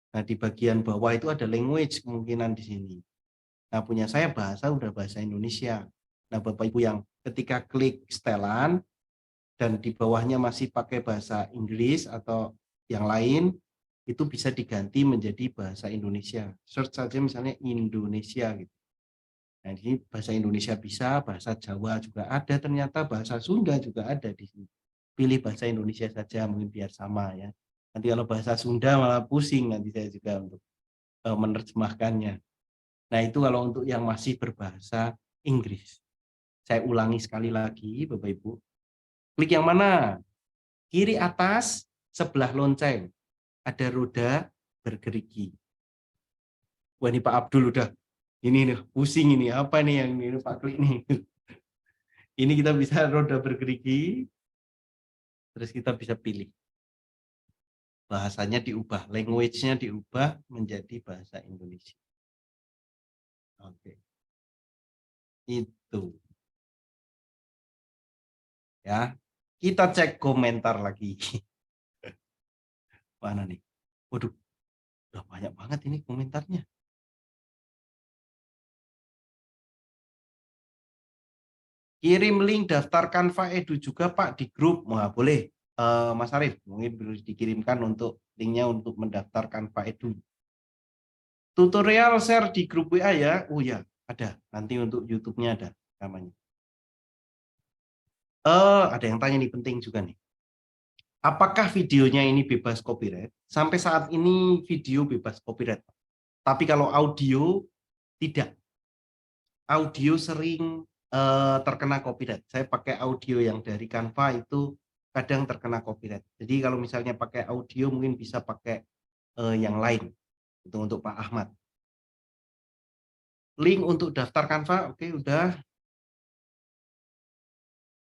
Nah, di bagian bawah itu ada language kemungkinan di sini. Nah, punya saya bahasa udah bahasa Indonesia. Nah, Bapak Ibu yang ketika klik setelan dan di bawahnya masih pakai bahasa Inggris atau yang lain, itu bisa diganti menjadi bahasa Indonesia. Search saja misalnya Indonesia gitu. Nah, ini bahasa Indonesia bisa, bahasa Jawa juga ada, ternyata bahasa Sunda juga ada di sini. Pilih bahasa Indonesia saja, mungkin biar sama ya. Nanti kalau bahasa Sunda malah pusing nanti saya juga untuk menerjemahkannya. Nah, itu kalau untuk yang masih berbahasa Inggris. Saya ulangi sekali lagi, Bapak Ibu. Klik yang mana? Kiri atas, sebelah lonceng. Ada roda bergerigi. Wah, ini Pak Abdul udah. Ini nih, pusing ini. Apa nih yang ini Pak Klik nih? Ini kita bisa roda bergerigi. Terus kita bisa pilih. Bahasanya diubah. Language-nya diubah menjadi bahasa Indonesia. Oke. Itu. Ya. Kita cek komentar lagi. Mana nih? Waduh, udah banyak banget ini komentarnya. Kirim link daftar Canva Edu juga Pak di grup. Wah, boleh. Mas Arief, mungkin perlu dikirimkan untuk linknya untuk mendaftar Canva Edu. Tutorial share di grup WA ya. Oh ya, ada. Nanti untuk YouTube-nya ada namanya. Ada yang tanya nih, penting juga nih. Apakah videonya ini bebas copyright? Sampai saat ini video bebas copyright. Tapi kalau audio tidak. Audio sering terkena copyright. Saya pakai audio yang dari Canva itu kadang terkena copyright. Jadi kalau misalnya pakai audio mungkin bisa pakai yang lain. Itu untuk Pak Ahmad. Link untuk daftar Canva, oke, udah.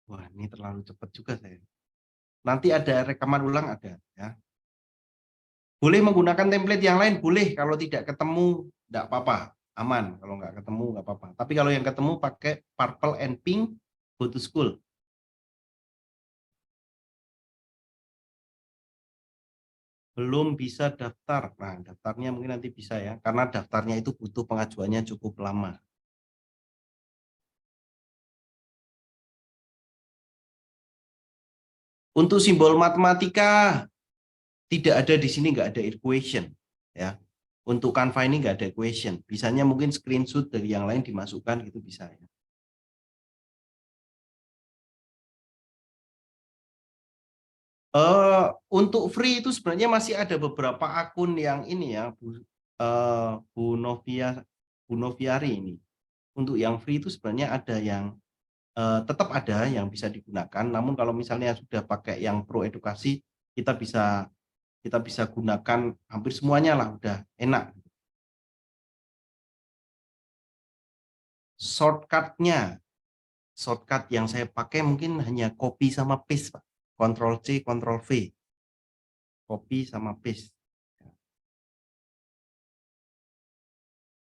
Wah, ini terlalu cepat juga saya. Nanti ada rekaman ulang ada ya. Boleh menggunakan template yang lain, boleh. Kalau tidak ketemu, tidak apa-apa. Aman. Kalau nggak ketemu, nggak apa-apa. Tapi kalau yang ketemu pakai purple and pink, go to school. Belum bisa daftar. Nah, daftarnya mungkin nanti bisa ya. Karena daftarnya itu butuh pengajuannya cukup lama. Untuk simbol matematika, tidak ada di sini, nggak ada equation. Ya. Untuk Canva ini nggak ada equation. Bisanya mungkin screenshot dari yang lain dimasukkan, gitu bisa ya. Untuk free itu sebenarnya masih ada beberapa akun yang ini ya, Bu Noviari ini. Untuk yang free itu sebenarnya ada yang tetap ada yang bisa digunakan. Namun kalau misalnya sudah pakai yang pro edukasi, kita bisa gunakan hampir semuanya lah, udah enak. Shortcut yang saya pakai mungkin hanya copy sama paste, Pak. Ctrl C, Ctrl V. Copy sama paste.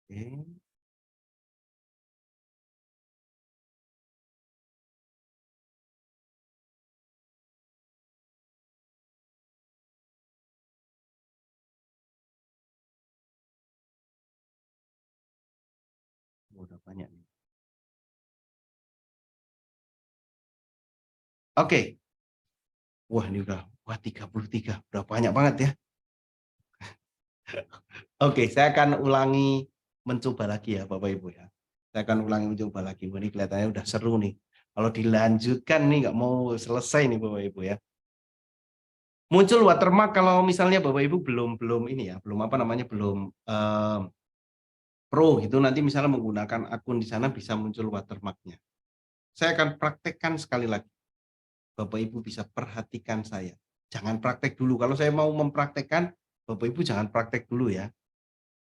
Oke. Udah banyak nih. Oke. Wah, ini udah 33. Udah banyak banget ya. Oke, saya akan ulangi mencoba lagi ya Bapak Ibu ya. Saya akan ulangi mencoba lagi. Ini kelihatannya udah seru nih. Kalau dilanjutkan nih nggak mau selesai nih Bapak Ibu ya. Muncul watermark kalau misalnya Bapak Ibu belum ini ya, belum apa namanya, belum pro gitu, nanti misalnya menggunakan akun di sana bisa muncul watermarknya. Saya akan praktekkan sekali lagi. Bapak Ibu bisa perhatikan saya. Jangan praktek dulu. Kalau saya mau mempraktekkan, Bapak Ibu jangan praktek dulu ya.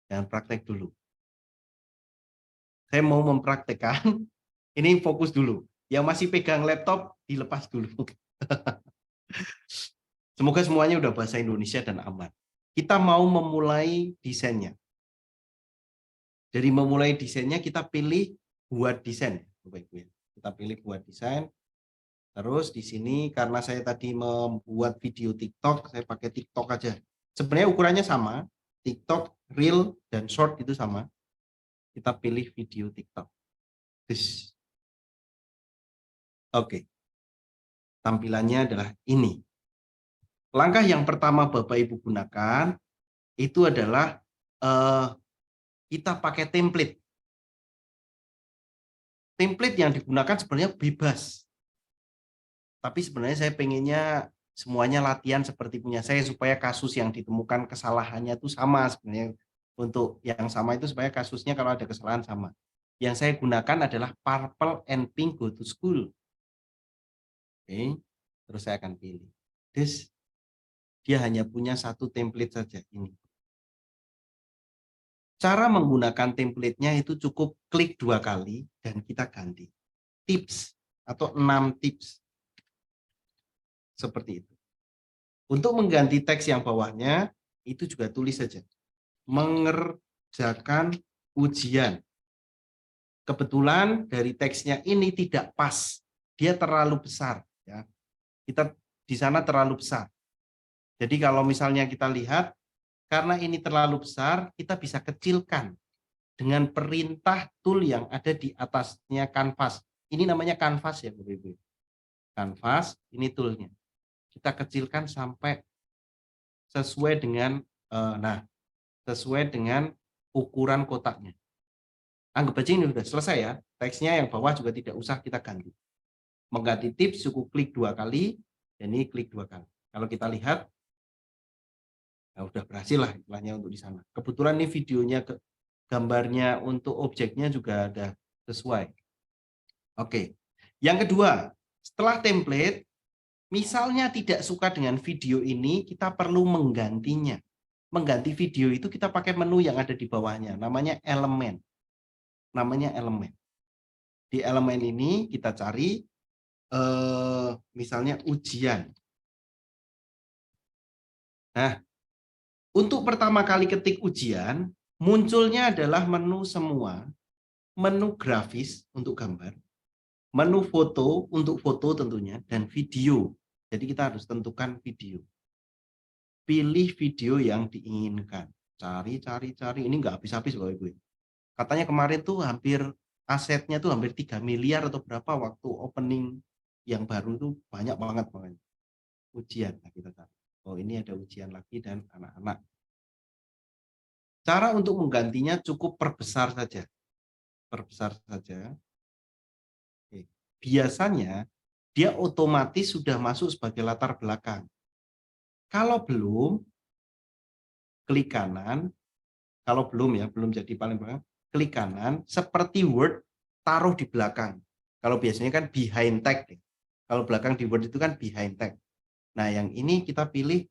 Jangan praktek dulu. Saya mau mempraktekkan, ini fokus dulu. Yang masih pegang laptop, dilepas dulu. Semoga semuanya udah bahasa Indonesia dan aman. Kita mau memulai desainnya. Dari memulai desainnya, kita pilih buat desain. Bapak Ibu ya. Kita pilih buat desain. Terus di sini karena saya tadi membuat video TikTok, saya pakai TikTok aja. Sebenarnya ukurannya sama, TikTok, Reel, dan Short itu sama. Kita pilih video TikTok. Oke. Tampilannya adalah ini. Langkah yang pertama Bapak Ibu gunakan itu adalah kita pakai template. template yang digunakan sebenarnya bebas. Tapi sebenarnya saya pengennya semuanya latihan seperti punya saya supaya kasus yang ditemukan kesalahannya itu sama sebenarnya. Untuk yang sama itu supaya kasusnya kalau ada kesalahan sama. Yang saya gunakan adalah purple and pink go to school. Oke, terus saya akan pilih. Terus dia hanya punya satu template saja ini. Cara menggunakan template-nya itu cukup klik 2 kali dan kita ganti. Tips atau 6 tips. Seperti itu. Untuk mengganti teks yang bawahnya, itu juga tulis saja. Mengerjakan ujian. Kebetulan dari teksnya ini tidak pas. Dia terlalu besar. Ya. Kita di sana terlalu besar. Jadi kalau misalnya kita lihat, karena ini terlalu besar, kita bisa kecilkan dengan perintah tool yang ada di atasnya kanvas. Ini namanya kanvas ya, Bapak Ibu. Kanvas, ini toolnya. Kita kecilkan sampai sesuai dengan sesuai dengan ukuran kotaknya. Anggap aja ini sudah selesai ya. Teksnya yang bawah juga tidak usah kita ganti. Mengganti tips cukup klik 2 kali dan ini klik 2 kali. Kalau kita lihat, nah udah berhasil lah istilahnya untuk di sana. Kebetulan ini videonya gambarnya untuk objeknya juga ada sesuai. Oke. Yang kedua, setelah template, misalnya tidak suka dengan video ini, kita perlu menggantinya. Mengganti video itu kita pakai menu yang ada di bawahnya, namanya elemen. Di elemen ini kita cari misalnya ujian. Nah, untuk pertama kali ketik ujian, munculnya adalah menu semua, menu grafis untuk gambar, menu foto untuk foto tentunya, dan video. Jadi kita harus tentukan video. Pilih video yang diinginkan. Cari. Ini nggak habis-habis Bapak Ibu. Katanya kemarin tuh asetnya tuh hampir 3 miliar atau berapa waktu opening yang baru tuh banyak banget. Ujian. Nah, kita tahu. Oh, ini ada ujian lagi dan anak-anak. Cara untuk menggantinya cukup perbesar saja. Oke. Biasanya dia otomatis sudah masuk sebagai latar belakang. Kalau belum, klik kanan. Kalau belum ya, belum jadi paling belakang, klik kanan, seperti Word, taruh di belakang. Kalau biasanya kan behind tag. Kalau belakang di Word itu kan behind tag. Nah, yang ini kita pilih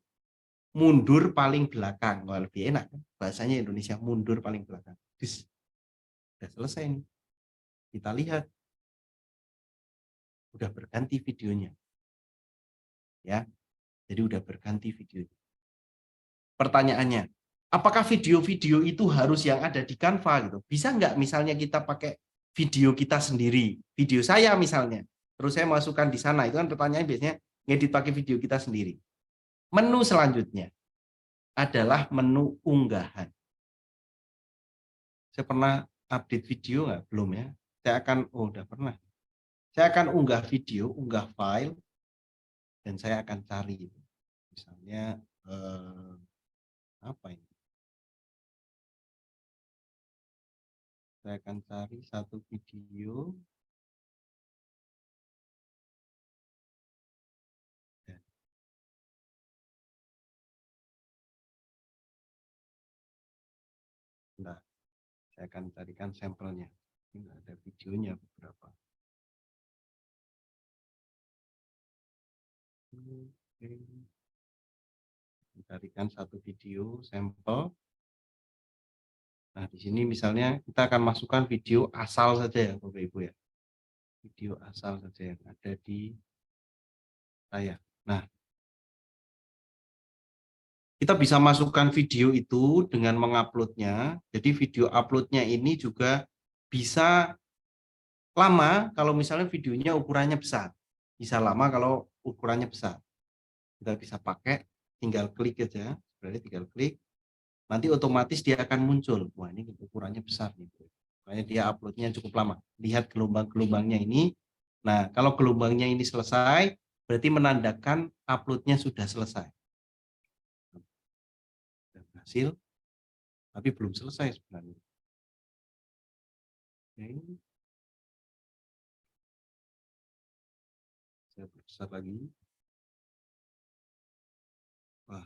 mundur paling belakang. Wah, lebih enak. Bahasanya Indonesia, mundur paling belakang. Sudah selesai nih. Kita lihat. Udah berganti videonya. Ya, jadi udah berganti videonya. Pertanyaannya, apakah video-video itu harus yang ada di Canva gitu? Bisa nggak misalnya kita pakai video kita sendiri, video saya misalnya, terus saya masukkan di sana, itu kan pertanyaan biasanya ngedit pakai video kita sendiri. Menu selanjutnya adalah menu unggahan. Saya pernah update video nggak? Belum ya. Saya akan, udah pernah. Saya akan unggah video, unggah file, dan saya akan cari. Misalnya, apa ini? Saya akan cari satu video. Nah, saya akan carikan sampelnya. Ini ada videonya beberapa. Carikan satu video sampel. Nah, di sini misalnya kita akan masukkan video asal saja ya, Bapak Ibu ya. Video asal saja yang ada di saya. Nah, kita bisa masukkan video itu dengan menguploadnya. Jadi video uploadnya ini juga bisa lama kalau misalnya videonya ukurannya besar. Bisa lama kalau ukurannya besar. Kita bisa pakai, tinggal klik aja. Berarti tinggal klik. Nanti otomatis dia akan muncul. Wah, ini ukurannya besar nih. Makanya dia uploadnya cukup lama. Lihat gelombang-gelombangnya ini. Nah, kalau gelombangnya ini selesai, berarti menandakan uploadnya sudah selesai. Sudah berhasil, tapi belum selesai sebenarnya. Oke. Besar lagi. Wah,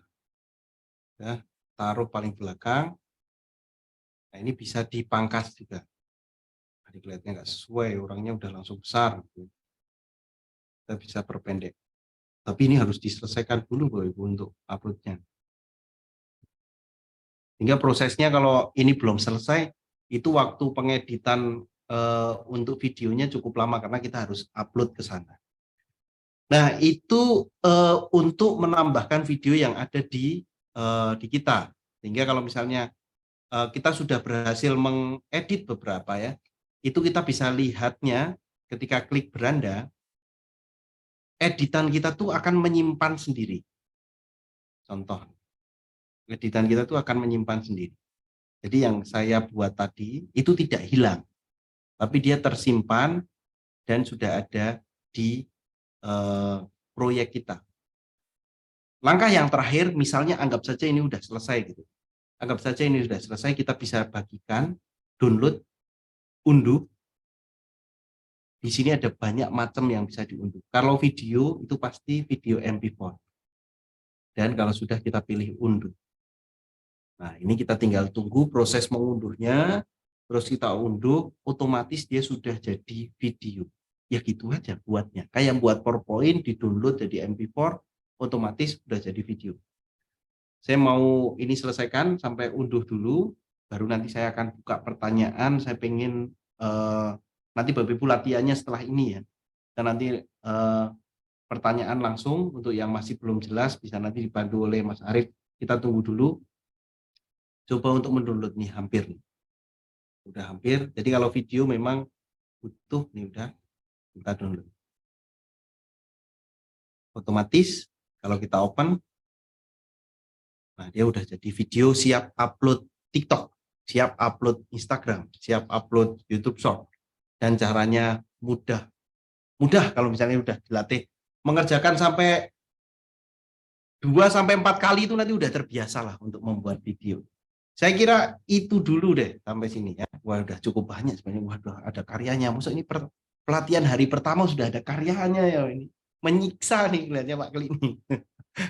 ya, taruh paling belakang. Nah, ini bisa dipangkas juga. Nah, kelihatannya nggak sesuai, orangnya udah langsung besar. Kita bisa perpendek. Tapi ini harus diselesaikan dulu Bapak Ibu untuk uploadnya. Hingga prosesnya kalau ini belum selesai, itu waktu pengeditan untuk videonya cukup lama karena kita harus upload ke sana. Nah, itu untuk menambahkan video yang ada di kita. Sehingga kalau misalnya kita sudah berhasil mengedit beberapa ya, itu kita bisa lihatnya ketika klik beranda, editan kita tuh akan menyimpan sendiri. Contoh, editan kita tuh akan menyimpan sendiri. Jadi yang saya buat tadi itu tidak hilang, tapi dia tersimpan dan sudah ada di proyek kita. Langkah yang terakhir, misalnya anggap saja ini sudah selesai gitu. Anggap saja ini sudah selesai, kita bisa bagikan, download, unduh. Di sini ada banyak macam yang bisa diunduh. Kalau video itu pasti video MP4. Dan kalau sudah kita pilih unduh. Nah, ini kita tinggal tunggu proses mengunduhnya, terus kita unduh, otomatis dia sudah jadi video. Ya gitu aja buatnya. Kayak buat PowerPoint, di-download jadi MP4, otomatis sudah jadi video. Saya mau ini selesaikan sampai unduh dulu, baru nanti saya akan buka pertanyaan. Saya pengen nanti Bapak Ibu latihannya setelah ini ya. Dan nanti pertanyaan langsung untuk yang masih belum jelas bisa nanti dibantu oleh Mas Arief. Kita tunggu dulu. Coba untuk mendownload nih, hampir nih. Udah hampir. Jadi kalau video memang butuh nih, udah kita download. Otomatis kalau kita open, nah dia udah jadi video, siap upload TikTok, siap upload Instagram, siap upload YouTube Short. Dan caranya mudah. Mudah kalau misalnya udah dilatih. Mengerjakan sampai 2-4 kali itu nanti udah terbiasa lah untuk membuat video. Saya kira itu dulu deh sampai sini ya. Wah, udah cukup banyak sebenarnya. Waduh, ada karyanya. Maksud ini pelatihan hari pertama sudah ada karyanya ya ini. Menyiksa nih kelihatannya Pak Kli ini.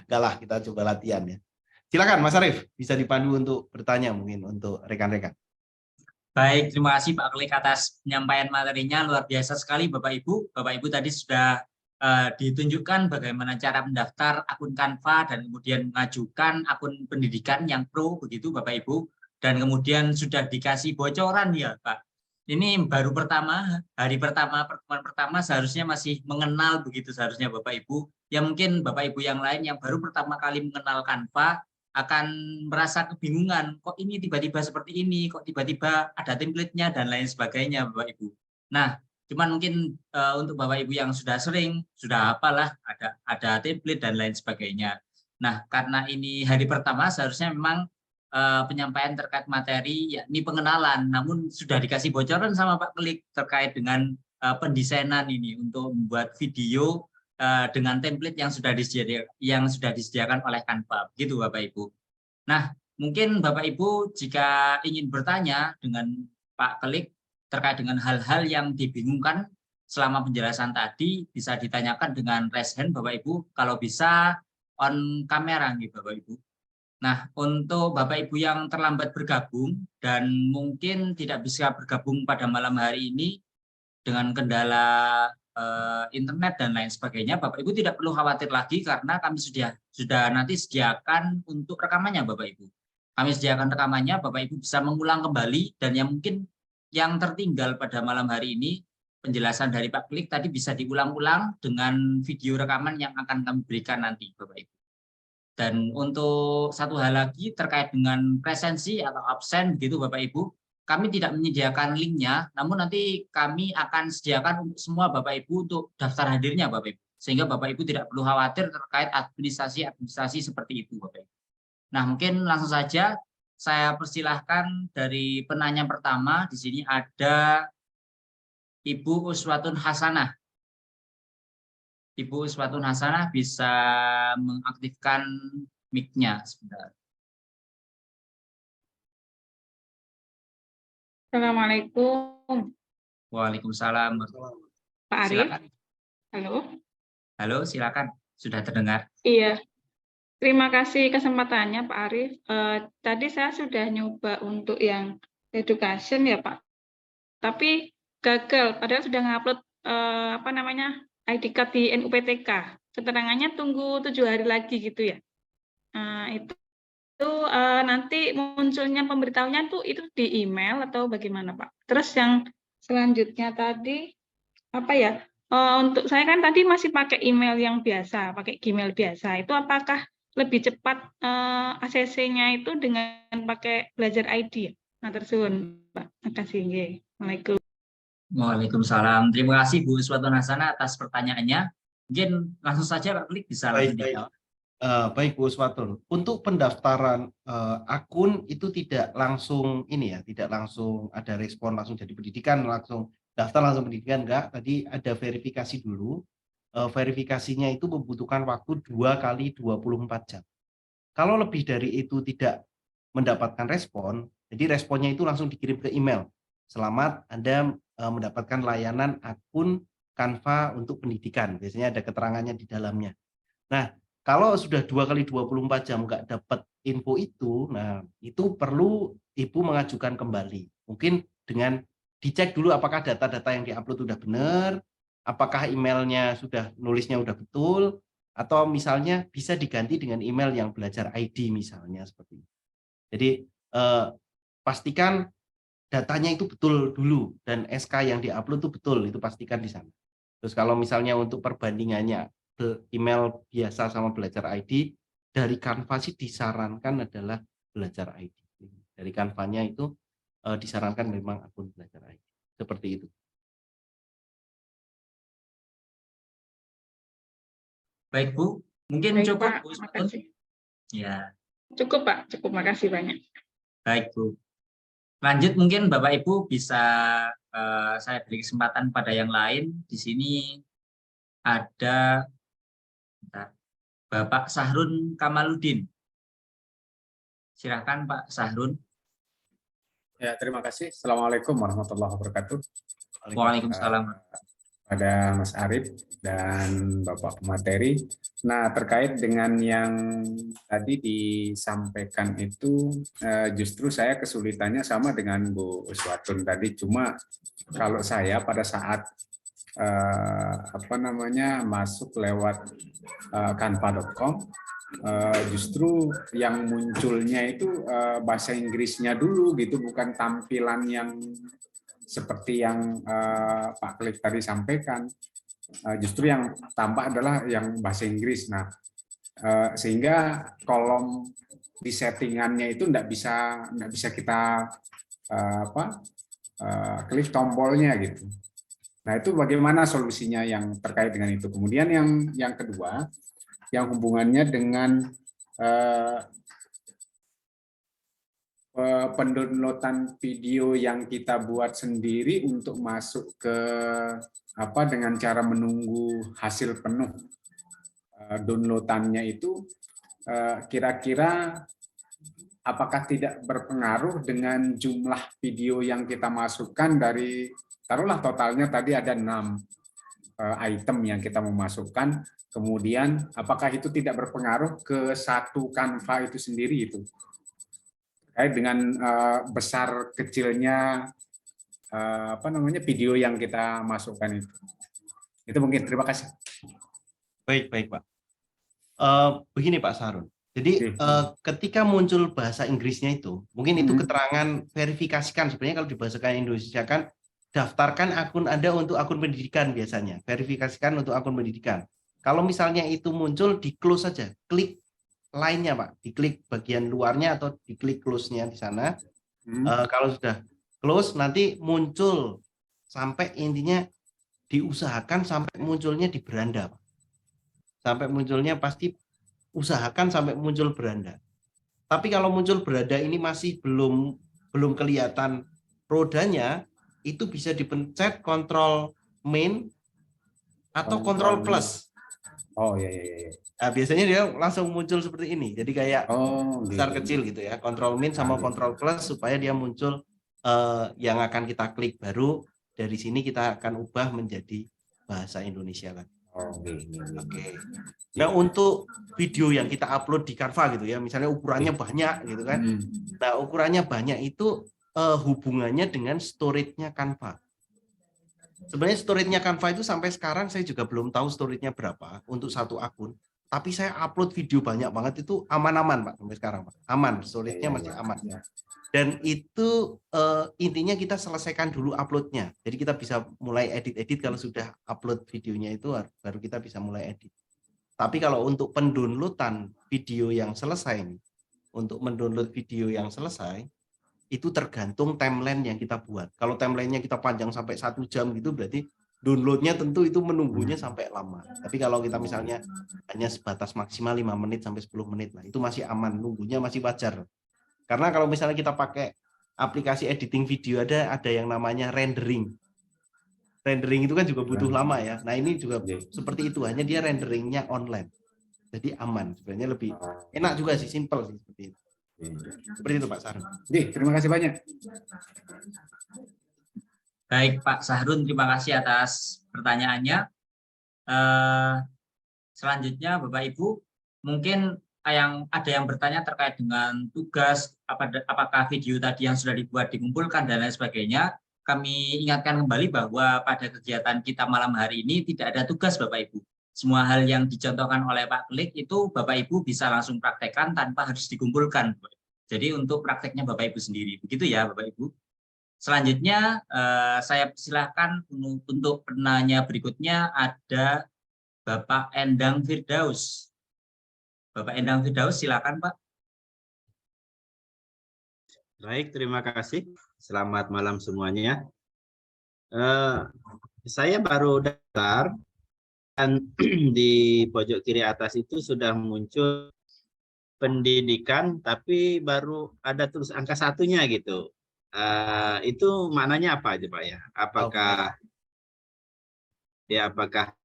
Enggak lah, kita coba latihan ya. Silakan Mas Arief, bisa dipandu untuk bertanya mungkin untuk rekan-rekan. Baik, terima kasih Pak Klik atas penyampaian materinya, luar biasa sekali Bapak Ibu. Bapak Ibu tadi sudah ditunjukkan bagaimana cara mendaftar akun Canva dan kemudian mengajukan akun pendidikan yang pro begitu Bapak Ibu, dan kemudian sudah dikasih bocoran ya Pak. Ini baru pertama, hari pertama, pertemuan pertama seharusnya masih mengenal begitu seharusnya Bapak Ibu. Ya mungkin Bapak Ibu yang lain yang baru pertama kali mengenal Canva akan merasa kebingungan, kok ini tiba-tiba seperti ini, kok tiba-tiba ada template-nya dan lain sebagainya Bapak Ibu. Nah, cuman mungkin untuk Bapak Ibu yang sudah sering, sudah apalah ada template dan lain sebagainya. Nah, karena ini hari pertama seharusnya memang penyampaian terkait materi yakni pengenalan, namun sudah dikasih bocoran sama Pak Klik terkait dengan pendesainan ini untuk membuat video dengan template yang sudah disediakan oleh Canva, begitu Bapak Ibu. Nah, mungkin Bapak Ibu jika ingin bertanya dengan Pak Klik terkait dengan hal-hal yang dibingungkan selama penjelasan tadi, bisa ditanyakan dengan raise hand Bapak Ibu, kalau bisa on kamera nih Bapak Ibu. Nah, untuk Bapak Ibu yang terlambat bergabung dan mungkin tidak bisa bergabung pada malam hari ini dengan kendala internet dan lain sebagainya, Bapak Ibu tidak perlu khawatir lagi karena kami sudah nanti sediakan untuk rekamannya Bapak Ibu. Kami sediakan rekamannya, Bapak Ibu bisa mengulang kembali, dan yang mungkin yang tertinggal pada malam hari ini penjelasan dari Pak Klik tadi bisa diulang-ulang dengan video rekaman yang akan kami berikan nanti Bapak Ibu. Dan untuk satu hal lagi terkait dengan presensi atau absen begitu Bapak Ibu, kami tidak menyediakan linknya, namun nanti kami akan sediakan untuk semua Bapak Ibu untuk daftar hadirnya Bapak Ibu. Sehingga Bapak Ibu tidak perlu khawatir terkait administrasi seperti itu Bapak Ibu. Nah, mungkin langsung saja saya persilahkan dari penanya pertama. Di sini ada Ibu Uswatun Hasanah. Ibu Uswatun Hasanah bisa mengaktifkan mic-nya sebentar. Assalamualaikum. Waalaikumsalam. Pak Arief. Silakan. Halo. Halo, silakan. Sudah terdengar. Iya, terima kasih kesempatannya Pak Arif. Tadi saya sudah nyoba untuk yang education ya Pak, tapi gagal. Padahal sudah ngupload ID card di NUPTK. Keterangannya tunggu 7 hari lagi gitu ya. Itu nanti munculnya pemberitahunya itu di email atau bagaimana Pak? Terus yang selanjutnya tadi apa ya? Untuk saya kan tadi masih pakai email yang biasa, pakai Gmail biasa. Itu apakah lebih cepat ACC-nya itu dengan pakai Belajar ID ya? Nah, tersuwun Pak. Makasih. Assalamualaikum. Waalaikumsalam. Terima kasih Bu Uswatun Hasanah atas pertanyaannya. Mungkin langsung saja Pak Klik bisa langsung dijawab. Baik Bu Uswatun. Untuk pendaftaran akun itu tidak langsung tidak langsung ada respon langsung jadi pendidikan, langsung daftar langsung pendidikan, enggak. Tadi ada verifikasi dulu. Verifikasinya itu membutuhkan waktu 2 kali 24 jam. Kalau lebih dari itu tidak mendapatkan respon, jadi responnya itu langsung dikirim ke email. Selamat Anda mendapatkan layanan akun Canva untuk pendidikan. Biasanya ada keterangannya di dalamnya. Nah, kalau sudah 2 kali 24 jam nggak dapat info itu, nah itu perlu Ibu mengajukan kembali. Mungkin dengan dicek dulu apakah data-data yang diupload sudah benar, apakah emailnya nulisnya sudah betul, atau misalnya bisa diganti dengan email yang Belajar ID misalnya seperti itu. Jadi pastikan datanya itu betul dulu dan SK yang diupload itu betul, itu pastikan di sana. Terus kalau misalnya untuk perbandingannya email biasa sama Belajar ID, dari Canva sih disarankan adalah Belajar ID. Dari Canva-nya itu disarankan memang akun Belajar ID. Seperti itu. Baik Bu, mungkin Baik, cukup Pak. Bu Uswatun. Makasih. Ya. Cukup Pak, cukup. Makasih banyak. Baik Bu. Lanjut mungkin Bapak Ibu bisa saya beri kesempatan pada yang lain. Di sini ada Bapak Sahrun Kamaludin. Silakan Pak Sahrun. Ya, terima kasih. Assalamualaikum warahmatullahi wabarakatuh. Waalaikumsalam. Pada Mas Arif dan Bapak pemateri. Nah, terkait dengan yang tadi disampaikan itu, justru saya kesulitannya sama dengan Bu Uswatun tadi. Cuma kalau saya pada saat masuk lewat canva.com, justru yang munculnya itu bahasa Inggrisnya dulu gitu, bukan tampilan yang seperti yang Pak Klik tadi sampaikan. Justru yang tampak adalah yang bahasa Inggris. Nah, sehingga kolom di settingannya itu nggak bisa kita klik tombolnya gitu. Nah, itu bagaimana solusinya yang terkait dengan itu. Kemudian yang kedua, yang hubungannya dengan pendownloadan video yang kita buat sendiri untuk masuk ke dengan cara menunggu hasil penuh downloadannya itu, kira-kira apakah tidak berpengaruh dengan jumlah video yang kita masukkan dari, taruhlah totalnya tadi ada 6 item yang kita memasukkan, kemudian apakah itu tidak berpengaruh ke satu Canva itu sendiri itu? Terkait dengan besar kecilnya video yang kita masukkan itu. Itu mungkin. Terima kasih. Baik Pak. Begini Pak Sarun. Jadi ketika muncul bahasa Inggrisnya itu, mungkin itu keterangan verifikasikan. Sebenarnya kalau dibahasakan Indonesia kan, daftarkan akun Anda untuk akun pendidikan biasanya. Verifikasikan untuk akun pendidikan. Kalau misalnya itu muncul, di close saja. Klik lainnya Pak, diklik bagian luarnya atau diklik close-nya di sana. Kalau sudah close nanti muncul sampai intinya diusahakan sampai munculnya di beranda Pak. Sampai munculnya pasti usahakan sampai muncul beranda. Tapi kalau muncul beranda ini masih belum kelihatan rodanya, itu bisa dipencet Ctrl Main atau Ctrl Plus. Oh iya. Nah, biasanya dia langsung muncul seperti ini. Jadi kayak besar kecil gitu ya. Ctrl Min sama Ctrl Plus supaya dia muncul yang akan kita klik, baru dari sini kita akan ubah menjadi bahasa Indonesia lagi. Oke. Nah, untuk video yang kita upload di Canva gitu ya, misalnya ukurannya banyak gitu kan. Nah, ukurannya banyak itu hubungannya dengan storage-nya Canva. Sebenarnya storage-nya Canva itu sampai sekarang saya juga belum tahu storage-nya berapa untuk satu akun. Tapi saya upload video banyak banget itu aman-aman, Pak, sampai sekarang, Pak. Aman, storage-nya masih aman. Dan itu intinya kita selesaikan dulu upload-nya. Jadi kita bisa mulai edit-edit kalau sudah upload videonya itu baru kita bisa mulai edit. Tapi kalau untuk pendownloadan video yang selesai, untuk mendownload video yang selesai, itu tergantung timeline yang kita buat. Kalau timelinenya kita panjang sampai 1 jam gitu, berarti downloadnya tentu itu menunggunya sampai lama. Tapi kalau kita misalnya hanya sebatas maksimal 5 menit sampai 10 menit, nah itu masih aman, nunggunya masih wajar. Karena kalau misalnya kita pakai aplikasi editing video ada yang namanya rendering. Rendering itu kan juga butuh lama ya. Nah ini juga seperti itu, hanya dia renderingnya online. Jadi aman, sebenarnya lebih enak juga sih, simple sih seperti itu. Seperti itu Pak Sahrun. Terima kasih banyak. Baik Pak Sahrun, terima kasih atas pertanyaannya. Selanjutnya Bapak Ibu, mungkin ada yang bertanya terkait dengan tugas, apakah video tadi yang sudah dibuat dikumpulkan dan lain sebagainya. Kami ingatkan kembali bahwa pada kegiatan kita malam hari ini tidak ada tugas Bapak Ibu. Semua hal yang dicontohkan oleh Pak Klik itu Bapak Ibu bisa langsung praktekkan tanpa harus dikumpulkan. Jadi untuk prakteknya Bapak Ibu sendiri. Begitu ya Bapak Ibu. Selanjutnya saya persilahkan untuk penanya berikutnya ada Bapak Endang Firdaus. Bapak Endang Firdaus silakan Pak. Baik, terima kasih. Selamat malam semuanya. Saya baru daftar. Dan di pojok kiri atas itu sudah muncul pendidikan, tapi baru ada tulis angka satunya gitu. Itu maknanya apa aja Pak ya? Apakah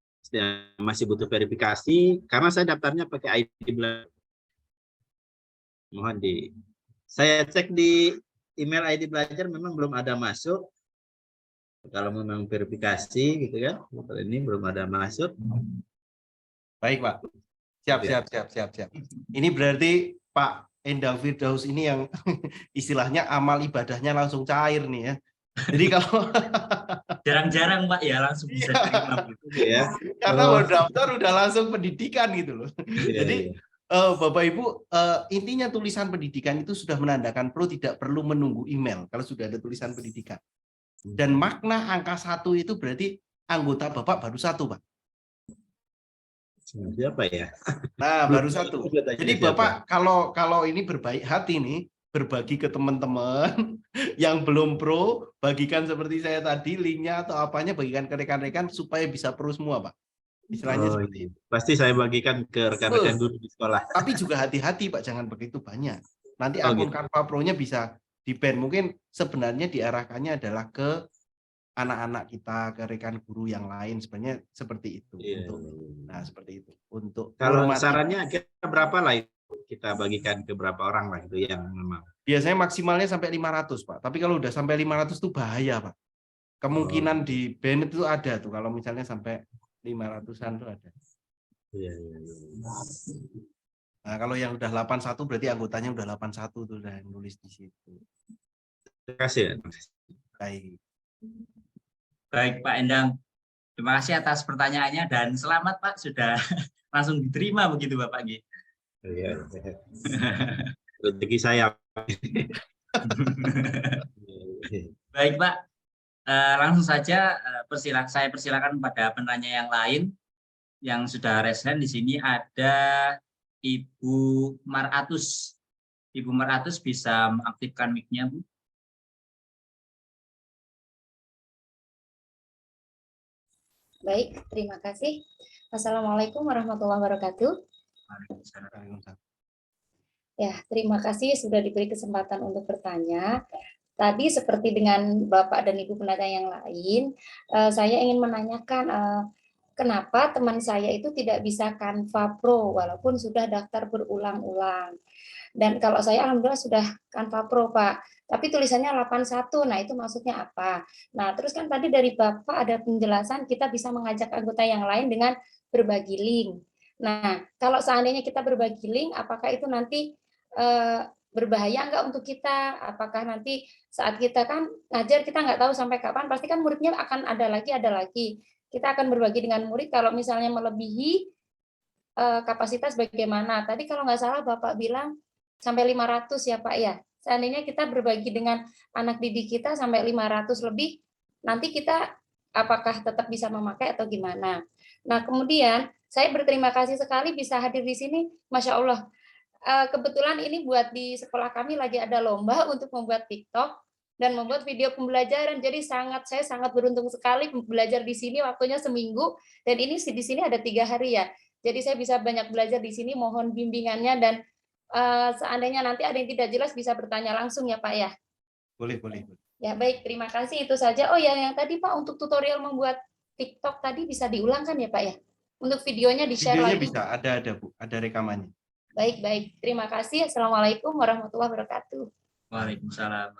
masih butuh verifikasi? Karena saya daftarnya pakai ID belajar. Mohon saya cek di email ID belajar memang belum ada masuk. Kalau memang verifikasi gitu kan, ini belum ada masuk. Baik Pak, siap. Ini berarti Pak Endang Firdaus ini yang istilahnya amal ibadahnya langsung cair nih ya. Jadi kalau jarang-jarang Pak ya langsung bisa terima gitu ya. Karena daftar udah langsung pendidikan gitu loh. Jadi Bapak Ibu, intinya tulisan pendidikan itu sudah menandakan tidak perlu menunggu email kalau sudah ada tulisan pendidikan. Dan makna angka 1 itu berarti anggota Bapak baru 1, Pak. Siapa ya? Nah, baru 1. Jadi Bapak kalau ini berbaik hati nih, berbagi ke teman-teman yang belum pro, bagikan seperti saya tadi, linknya atau apanya, bagikan ke rekan-rekan supaya bisa pro semua, Pak. Istilahnya seperti itu. Pasti saya bagikan ke rekan-rekan guru di sekolah. Tapi juga hati-hati, Pak, jangan begitu banyak. Nanti akun Canva Pro-nya bisa di-ban. Mungkin sebenarnya diarahkannya adalah ke anak-anak kita, ke rekan guru yang lain, sebenarnya seperti itu. Nah, seperti itu. Untuk kalau sarannya kira berapa lah kita bagikan ke berapa orang lah itu yang memang. Biasanya maksimalnya sampai 500, Pak. Tapi kalau udah sampai 500 itu bahaya, Pak. Kemungkinan di-ban itu ada tuh kalau misalnya sampai 500-an tuh ada. Nah, kalau yang udah 81 berarti anggotanya udah 81 tuh udah nulis di situ. Terima kasih. Baik. Baik Pak Endang. Terima kasih atas pertanyaannya dan selamat Pak sudah langsung diterima begitu Bapak G. Iya. Rezeki saya. Baik Pak. Langsung saja saya persilakan pada penanya yang lain yang sudah raise hand. Di sini ada Ibu Maratus. Ibu Maratus bisa mengaktifkan mic-nya, Bu. Baik, terima kasih. Assalamualaikum warahmatullahi wabarakatuh. Ya, terima kasih sudah diberi kesempatan untuk bertanya. Tadi seperti dengan Bapak dan Ibu penanya yang lain, saya ingin menanyakan kenapa teman saya itu tidak bisa Canva Pro walaupun sudah daftar berulang-ulang. Dan kalau saya alhamdulillah sudah Canva Pro, Pak. Tapi tulisannya 81, nah itu maksudnya apa? Nah, terus kan tadi dari Bapak ada penjelasan kita bisa mengajak anggota yang lain dengan berbagi link. Nah, kalau seandainya kita berbagi link, apakah itu nanti berbahaya nggak untuk kita? Apakah nanti saat kita kan ngajar, kita nggak tahu sampai kapan, pasti kan muridnya akan ada lagi. Kita akan berbagi dengan murid, kalau misalnya melebihi kapasitas bagaimana? Tadi kalau nggak salah Bapak bilang sampai 500 ya Pak ya. Seandainya kita berbagi dengan anak didik kita sampai 500 lebih, nanti kita apakah tetap bisa memakai atau gimana? Nah, kemudian saya berterima kasih sekali bisa hadir di sini, Masya Allah. Kebetulan ini buat di sekolah kami lagi ada lomba untuk membuat TikTok dan membuat video pembelajaran. Jadi saya sangat beruntung sekali belajar di sini waktunya seminggu, dan ini di sini ada 3 hari ya. Jadi saya bisa banyak belajar di sini. Mohon bimbingannya, dan seandainya nanti ada yang tidak jelas bisa bertanya langsung ya Pak ya. Boleh. Ya baik, terima kasih, itu saja. Oh ya, yang tadi Pak untuk tutorial membuat TikTok tadi bisa diulangkan ya Pak ya? Untuk videonya di-share Videonya lagi. bisa, ada Bu, ada rekamannya. Baik, terima kasih. Assalamualaikum warahmatullahi wabarakatuh. Waalaikumsalam.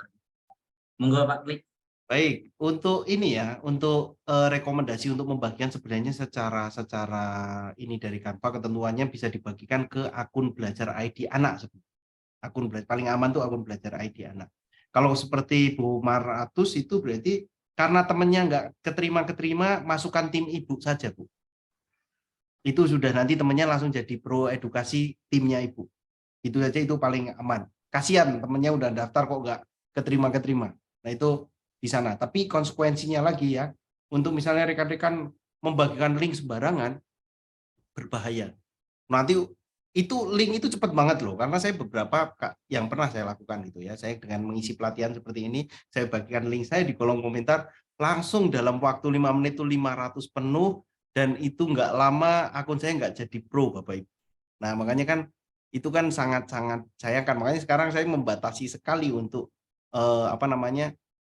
Monggo Pak Klik. Baik, untuk ini ya, untuk rekomendasi untuk membagikan sebenarnya secara ini dari Canva, ketentuannya bisa dibagikan ke akun belajar ID anak. Akun paling aman tuh akun belajar ID anak. Kalau seperti Bu Maratus itu berarti karena temennya nggak keterima, masukkan tim ibu saja Bu. Itu sudah nanti temennya langsung jadi pro edukasi timnya ibu. Itu saja, itu paling aman. Kasihan temennya udah daftar kok nggak keterima. Nah itu di sana. Tapi konsekuensinya lagi ya, untuk misalnya rekan-rekan membagikan link sembarangan, berbahaya. Nanti itu link itu cepat banget loh, karena saya beberapa yang pernah saya lakukan gitu ya. Saya dengan mengisi pelatihan seperti ini, saya bagikan link saya di kolom komentar, langsung dalam waktu 5 menit itu 500 penuh, dan itu nggak lama akun saya nggak jadi pro Bapak Ibu. Nah makanya kan itu kan sangat-sangat sayangkan. Makanya sekarang saya membatasi sekali untuk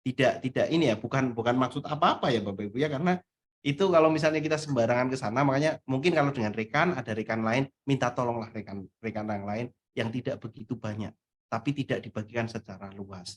tidak ini ya, bukan maksud apa-apa ya Bapak Ibu ya, karena itu kalau misalnya kita sembarangan ke sana, makanya mungkin kalau dengan ada rekan lain, minta tolonglah rekan yang lain yang tidak begitu banyak, tapi tidak dibagikan secara luas.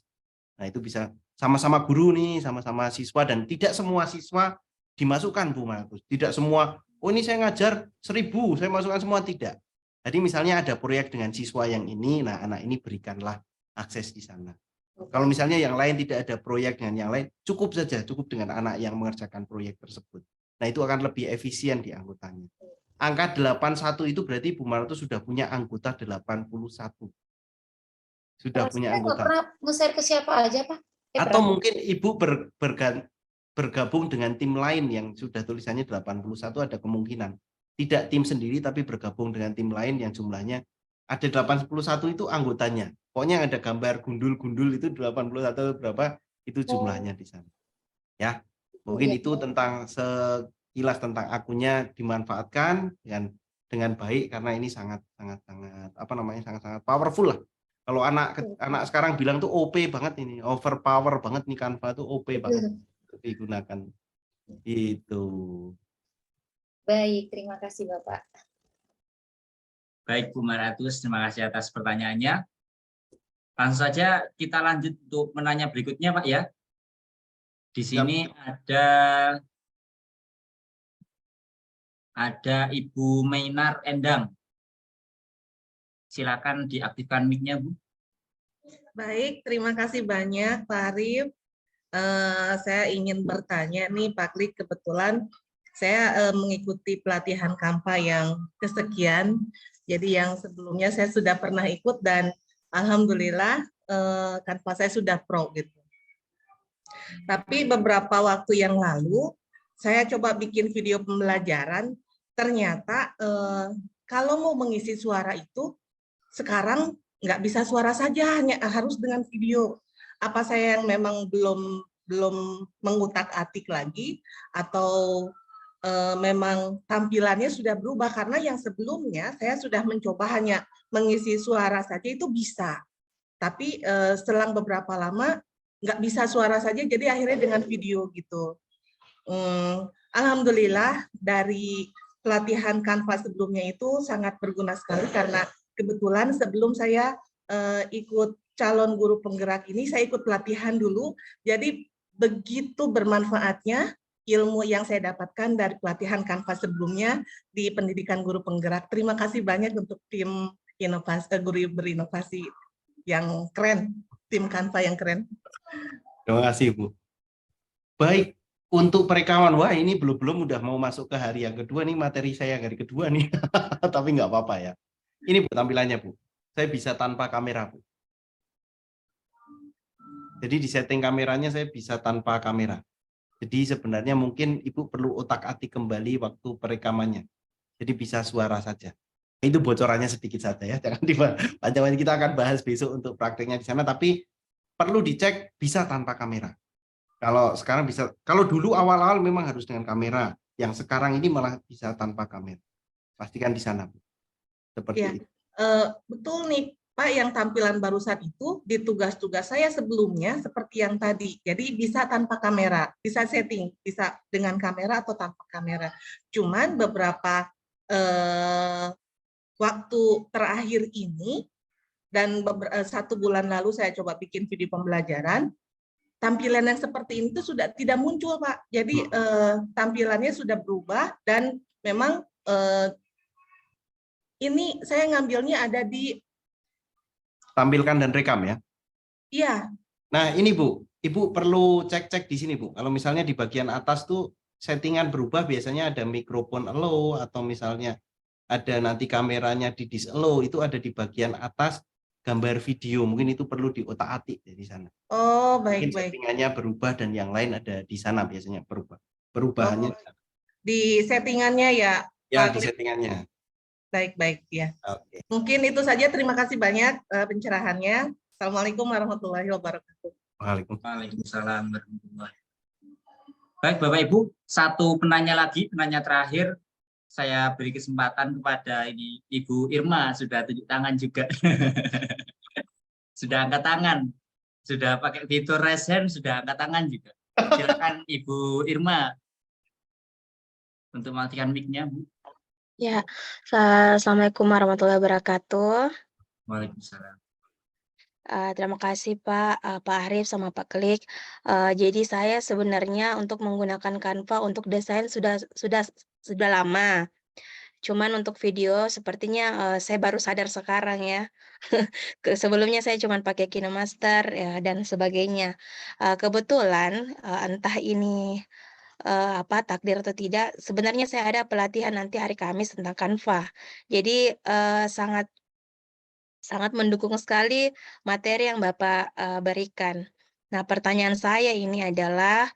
Nah itu bisa sama-sama guru nih, sama-sama siswa, dan tidak semua siswa dimasukkan Bu Markus. Tidak semua, oh ini saya ngajar 1000, saya masukkan semua, tidak. Jadi misalnya ada proyek dengan siswa yang ini, nah anak ini berikanlah akses di sana. Kalau misalnya yang lain tidak ada proyek dengan yang lain, cukup dengan anak yang mengerjakan proyek tersebut. Nah itu akan lebih efisien di anggotanya. Angka 81 itu berarti Bu Martus sudah punya anggota 81. Sudah punya anggota. Pernah nge-share ke siapa aja Pak? Atau mungkin Ibu bergabung dengan tim lain yang sudah tulisannya 81, ada kemungkinan. Tidak tim sendiri tapi bergabung dengan tim lain yang jumlahnya ada 81 itu anggotanya. Pokoknya ada gambar gundul-gundul itu 81 berapa itu jumlahnya di sana. Ya. Mungkin itu tentang sekilas tentang akunnya dimanfaatkan dengan baik, karena ini sangat powerful lah. Kalau anak sekarang bilang tuh OP banget ini, overpower banget nih Canva tuh, OP banget digunakan. Itu. Baik, terima kasih Bapak. Baik Bu Maratus, terima kasih atas pertanyaannya. Langsung saja kita lanjut untuk menanya berikutnya Pak ya. Di sini ada Ibu Mainar Endang. Silakan diaktifkan mic-nya Bu. Baik, terima kasih banyak Pak Arif. Saya ingin bertanya nih Pak Klik, kebetulan saya mengikuti pelatihan Canva yang kesekian. Jadi yang sebelumnya saya sudah pernah ikut dan alhamdulillah Canva saya sudah pro gitu. Tapi beberapa waktu yang lalu saya coba bikin video pembelajaran, ternyata kalau mau mengisi suara itu sekarang nggak bisa suara saja, hanya harus dengan video. Apa saya yang memang belum mengutak-atik lagi, atau memang tampilannya sudah berubah? Karena yang sebelumnya saya sudah mencoba hanya mengisi suara saja itu bisa, tapi selang beberapa lama nggak bisa suara saja, jadi akhirnya dengan video gitu. Alhamdulillah dari pelatihan Canva sebelumnya itu sangat berguna sekali, karena kebetulan sebelum saya ikut calon guru penggerak ini, saya ikut pelatihan dulu, jadi begitu bermanfaatnya. ilmu yang saya dapatkan dari pelatihan Canva sebelumnya di pendidikan guru penggerak. Terima kasih banyak untuk tim inovasi, guru berinovasi yang keren, tim Canva yang keren. Terima kasih, Bu. Baik, untuk perekaman, wah ini belum udah mau masuk ke hari yang kedua nih, materi saya hari kedua nih. Tapi nggak apa-apa ya. Ini Bu tampilannya, Bu. Saya bisa tanpa kamera, Bu. Jadi di setting kameranya saya bisa tanpa kamera. Jadi sebenarnya mungkin Ibu perlu otak-atik kembali waktu perekamannya. Jadi bisa suara saja. Itu bocorannya sedikit saja ya. Jangan dipanjangkan, kita akan bahas besok untuk prakteknya di sana. Tapi perlu dicek bisa tanpa kamera. Kalau sekarang bisa, kalau dulu awal-awal memang harus dengan kamera. Yang sekarang ini malah bisa tanpa kamera. Pastikan di sana, Bu. Seperti Ya, itu. betul nih, Pak, yang tampilan barusan itu di tugas-tugas saya sebelumnya seperti yang tadi. Jadi bisa tanpa kamera, bisa setting, bisa dengan kamera atau tanpa kamera. Cuman beberapa waktu terakhir ini dan 1 bulan lalu saya coba bikin video pembelajaran, tampilan yang seperti ini tuh sudah tidak muncul, Pak. Jadi tampilannya sudah berubah dan memang ini saya ngambilnya ada di Tampilkan dan rekam ya. iya. Nah ini Bu, Ibu perlu cek-cek di sini Bu. Kalau misalnya di bagian atas tuh settingan berubah, biasanya ada mikrofon allow atau misalnya ada nanti kameranya di disallow, itu ada di bagian atas gambar video. Mungkin itu perlu diotak-atik di sana. Oh, Mungkin baik-baik. settingannya berubah dan yang lain ada di sana biasanya berubah. Perubahannya Di settingannya ya, ya Pak. di settingannya. Baik-baik ya. Oke. Mungkin itu saja. Terima kasih banyak pencerahannya. Assalamualaikum warahmatullahi wabarakatuh. Waalaikumsalam warahmatullahi wabarakatuh. Baik Bapak Ibu, satu penanya lagi, penanya terakhir. Saya beri kesempatan kepada ini Ibu Irma, sudah tunjuk tangan juga. Sudah angkat tangan. Sudah pakai fitur raise hand, sudah angkat tangan juga. Silakan Ibu Irma untuk mematikan mic-nya, Bu. Ya, Assalamualaikum warahmatullahi wabarakatuh. Waalaikumsalam. Terima kasih Pak Arif sama Pak Klik. Jadi saya sebenarnya untuk menggunakan Canva untuk desain sudah lama. Cuman untuk video sepertinya saya baru sadar sekarang ya. Sebelumnya saya cuma pakai KineMaster ya, dan sebagainya. Kebetulan entah ini takdir atau tidak, sebenarnya saya ada pelatihan nanti hari Kamis tentang Canva. Jadi sangat mendukung sekali materi yang Bapak berikan. Nah, pertanyaan saya ini adalah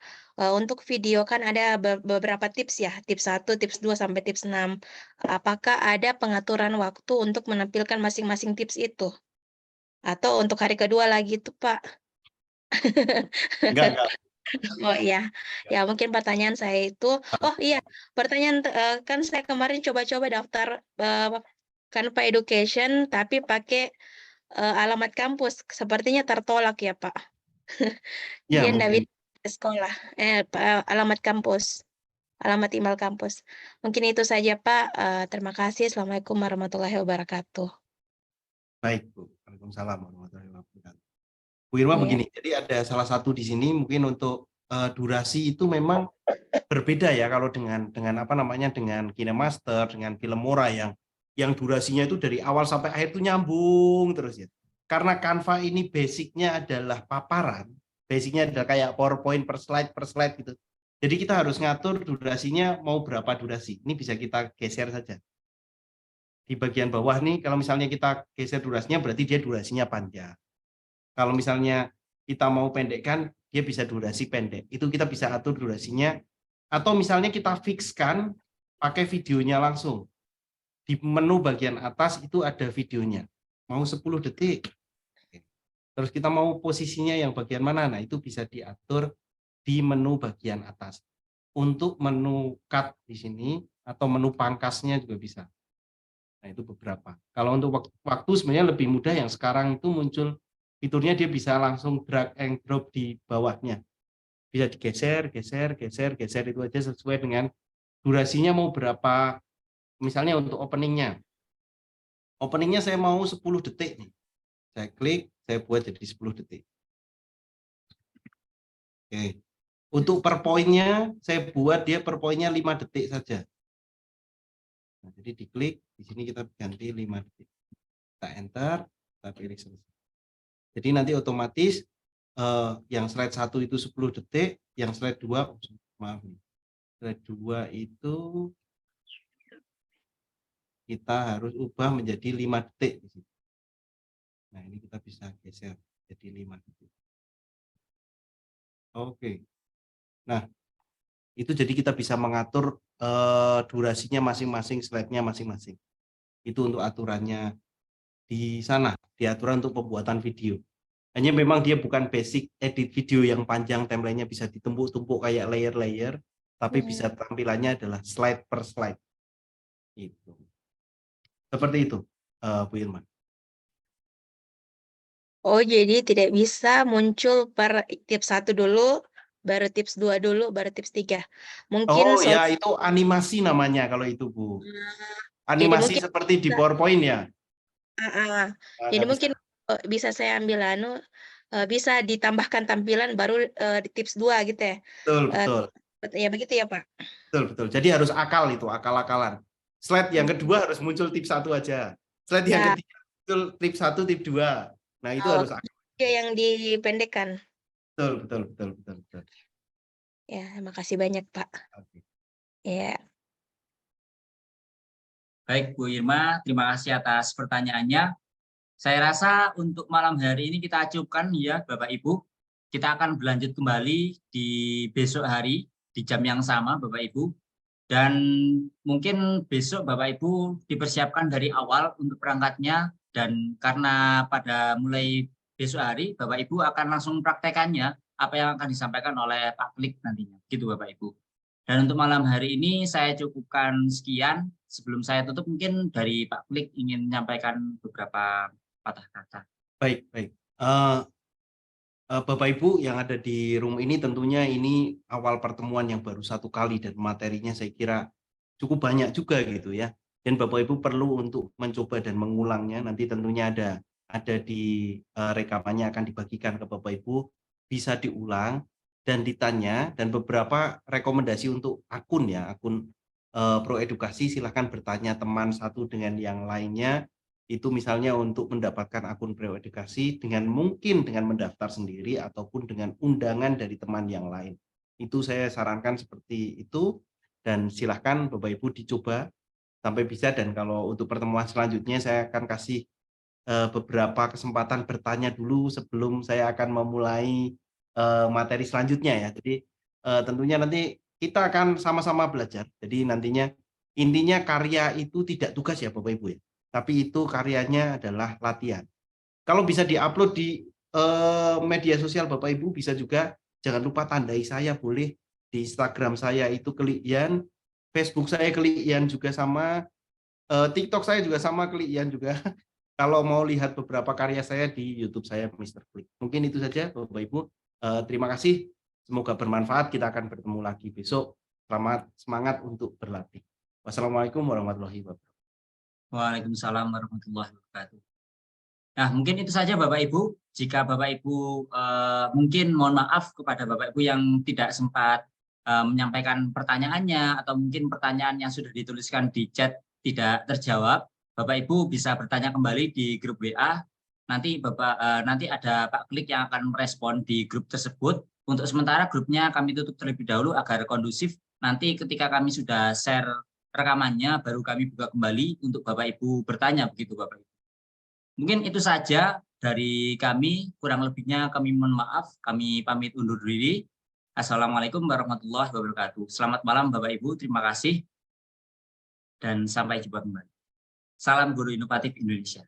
untuk video kan ada beberapa tips ya, tips 1, tips 2 sampai tips 6. Apakah ada pengaturan waktu untuk menampilkan masing-masing tips itu? Atau untuk hari kedua lagi tuh, Pak? Enggak. Oh iya, ya mungkin pertanyaan saya itu, oh iya, pertanyaan kan saya kemarin coba-coba daftar Canva Education tapi pakai alamat kampus, sepertinya tertolak ya Pak. Ya, Dia mungkin. sekolah, alamat kampus, alamat email kampus. Mungkin itu saja Pak. Terima kasih. Assalamualaikum warahmatullahi wabarakatuh. Baik, Bu. Waalaikumsalam warahmatullahi wabarakatuh. Bu Irma Iya. begini, jadi ada salah satu di sini mungkin untuk durasi itu memang berbeda ya kalau dengan apa namanya dengan KineMaster, dengan Filmora yang durasinya itu dari awal sampai akhir itu nyambung terus ya. Karena Canva ini basicnya adalah paparan, basicnya adalah kayak PowerPoint per slide gitu. Jadi kita harus ngatur durasinya mau berapa durasi. Ini bisa kita geser saja. Di bagian bawah nih, kalau misalnya kita geser durasinya berarti dia durasinya panjang. Kalau misalnya kita mau pendekkan, dia bisa durasi pendek. Itu kita bisa atur durasinya. Atau misalnya kita fixkan pakai videonya langsung. Di menu bagian atas itu ada videonya. Mau 10 detik. Terus kita mau posisinya yang bagian mana? Nah, itu bisa diatur di menu bagian atas. Untuk menu cut di sini, atau menu pangkasnya juga bisa. Nah, itu beberapa. Kalau untuk waktu sebenarnya lebih mudah yang sekarang itu muncul fiturnya, dia bisa langsung drag and drop di bawahnya. Bisa digeser, geser itu aja sesuai dengan durasinya mau berapa. Misalnya untuk openingnya. Openingnya saya mau 10 detik nih. Saya klik, saya buat jadi 10 detik. Oke. Untuk per poinnya, saya buat dia per poinnya 5 detik saja. Nah, jadi diklik, di sini kita ganti 5 detik. Kita enter, kita pilih selesai. Jadi nanti otomatis yang slide 1 itu 10 detik, yang slide 2, maaf nih, slide 2 itu kita harus ubah menjadi 5 detik. Nah, ini kita bisa geser jadi 5 detik. Oke. Nah, itu jadi kita bisa mengatur durasinya masing-masing, slide-nya masing-masing. Itu untuk aturannya di sana, di aturan untuk pembuatan video. Hanya memang dia bukan basic edit video yang panjang, timeline-nya bisa ditumpuk-tumpuk kayak layer-layer, tapi bisa tampilannya adalah slide per slide. Itu. Seperti itu, Bu Irma. Oh, jadi tidak bisa muncul per tips 1 dulu, baru tips 2 dulu, baru tips 3. Mungkin Oh ya, itu animasi namanya kalau itu, Bu. jadi Animasi mungkin seperti di bisa, PowerPoint ya. jadi Nggak mungkin bisa. bisa saya ambil bisa ditambahkan tampilan baru di tips 2 gitu ya. Betul, betul. Ya begitu ya, Pak. Betul, betul. Jadi harus akal itu, akal-akalan. Slide yang kedua harus muncul tips 1 aja. Slide yang Ya. ketiga muncul tips 1, tips 2. Nah, itu harus akal. Yang dipendekkan. Betul, betul, betul, betul, betul. Ya, terima kasih banyak, Pak. Oke. Ya. Baik, Bu Irma, terima kasih atas pertanyaannya. Saya rasa untuk malam hari ini kita cukupkan ya, Bapak Ibu. Kita akan berlanjut kembali di besok hari, di jam yang sama, Bapak Ibu. Dan mungkin besok Bapak Ibu dipersiapkan dari awal untuk perangkatnya. Dan karena pada mulai besok hari, Bapak Ibu akan langsung praktekannya, apa yang akan disampaikan oleh Pak Klik nantinya. Gitu Bapak Ibu. Dan untuk malam hari ini saya cukupkan sekian. Sebelum saya tutup mungkin dari Pak Klik ingin menyampaikan beberapa patah kata. Baik, baik. Bapak Ibu yang ada di room ini tentunya ini awal pertemuan yang baru 1 kali dan materinya saya kira cukup banyak juga gitu ya. Dan Bapak Ibu perlu untuk mencoba dan mengulangnya. Nanti tentunya ada di rekamannya akan dibagikan ke Bapak Ibu, bisa diulang dan ditanya, dan beberapa rekomendasi untuk akun ya, akun Pro Edukasi, silahkan bertanya teman satu dengan yang lainnya. Itu misalnya untuk mendapatkan akun Pro Edukasi mungkin dengan mendaftar sendiri ataupun dengan undangan dari teman yang lain. Itu saya sarankan seperti itu, dan silahkan Bapak Ibu dicoba sampai bisa. Dan kalau untuk pertemuan selanjutnya saya akan kasih beberapa kesempatan bertanya dulu sebelum saya akan memulai materi selanjutnya ya. Jadi tentunya nanti kita akan sama-sama belajar. Jadi nantinya intinya karya itu tidak tugas ya Bapak Ibu ya, tapi itu karyanya adalah latihan. Kalau bisa diupload di media sosial Bapak Ibu, bisa juga jangan lupa tandai saya, boleh di Instagram saya itu Klik Ian, Facebook saya Klik Ian juga sama, TikTok saya juga sama Klik Ian juga. Kalau mau lihat beberapa karya saya di YouTube saya Mr. Klik. Mungkin itu saja Bapak Ibu. Terima kasih. Semoga bermanfaat. Kita akan bertemu lagi besok. Selamat semangat untuk berlatih. Wassalamualaikum warahmatullahi wabarakatuh. Waalaikumsalam warahmatullahi wabarakatuh. Nah, mungkin itu saja Bapak Ibu. Jika Bapak Ibu mungkin mohon maaf kepada Bapak Ibu yang tidak sempat menyampaikan pertanyaannya, atau mungkin pertanyaan yang sudah dituliskan di chat tidak terjawab, Bapak Ibu bisa bertanya kembali di grup WA. Nanti nanti ada Pak Klik yang akan merespon di grup tersebut. Untuk sementara grupnya kami tutup terlebih dahulu agar kondusif. Nanti ketika kami sudah share rekamannya, baru kami buka kembali untuk Bapak Ibu bertanya, begitu Bapak Ibu. Mungkin itu saja dari kami, kurang lebihnya kami mohon maaf, kami pamit undur diri. Assalamualaikum warahmatullahi wabarakatuh. Selamat malam Bapak Ibu, terima kasih, dan sampai jumpa kembali. Salam Guru Inovatif Indonesia.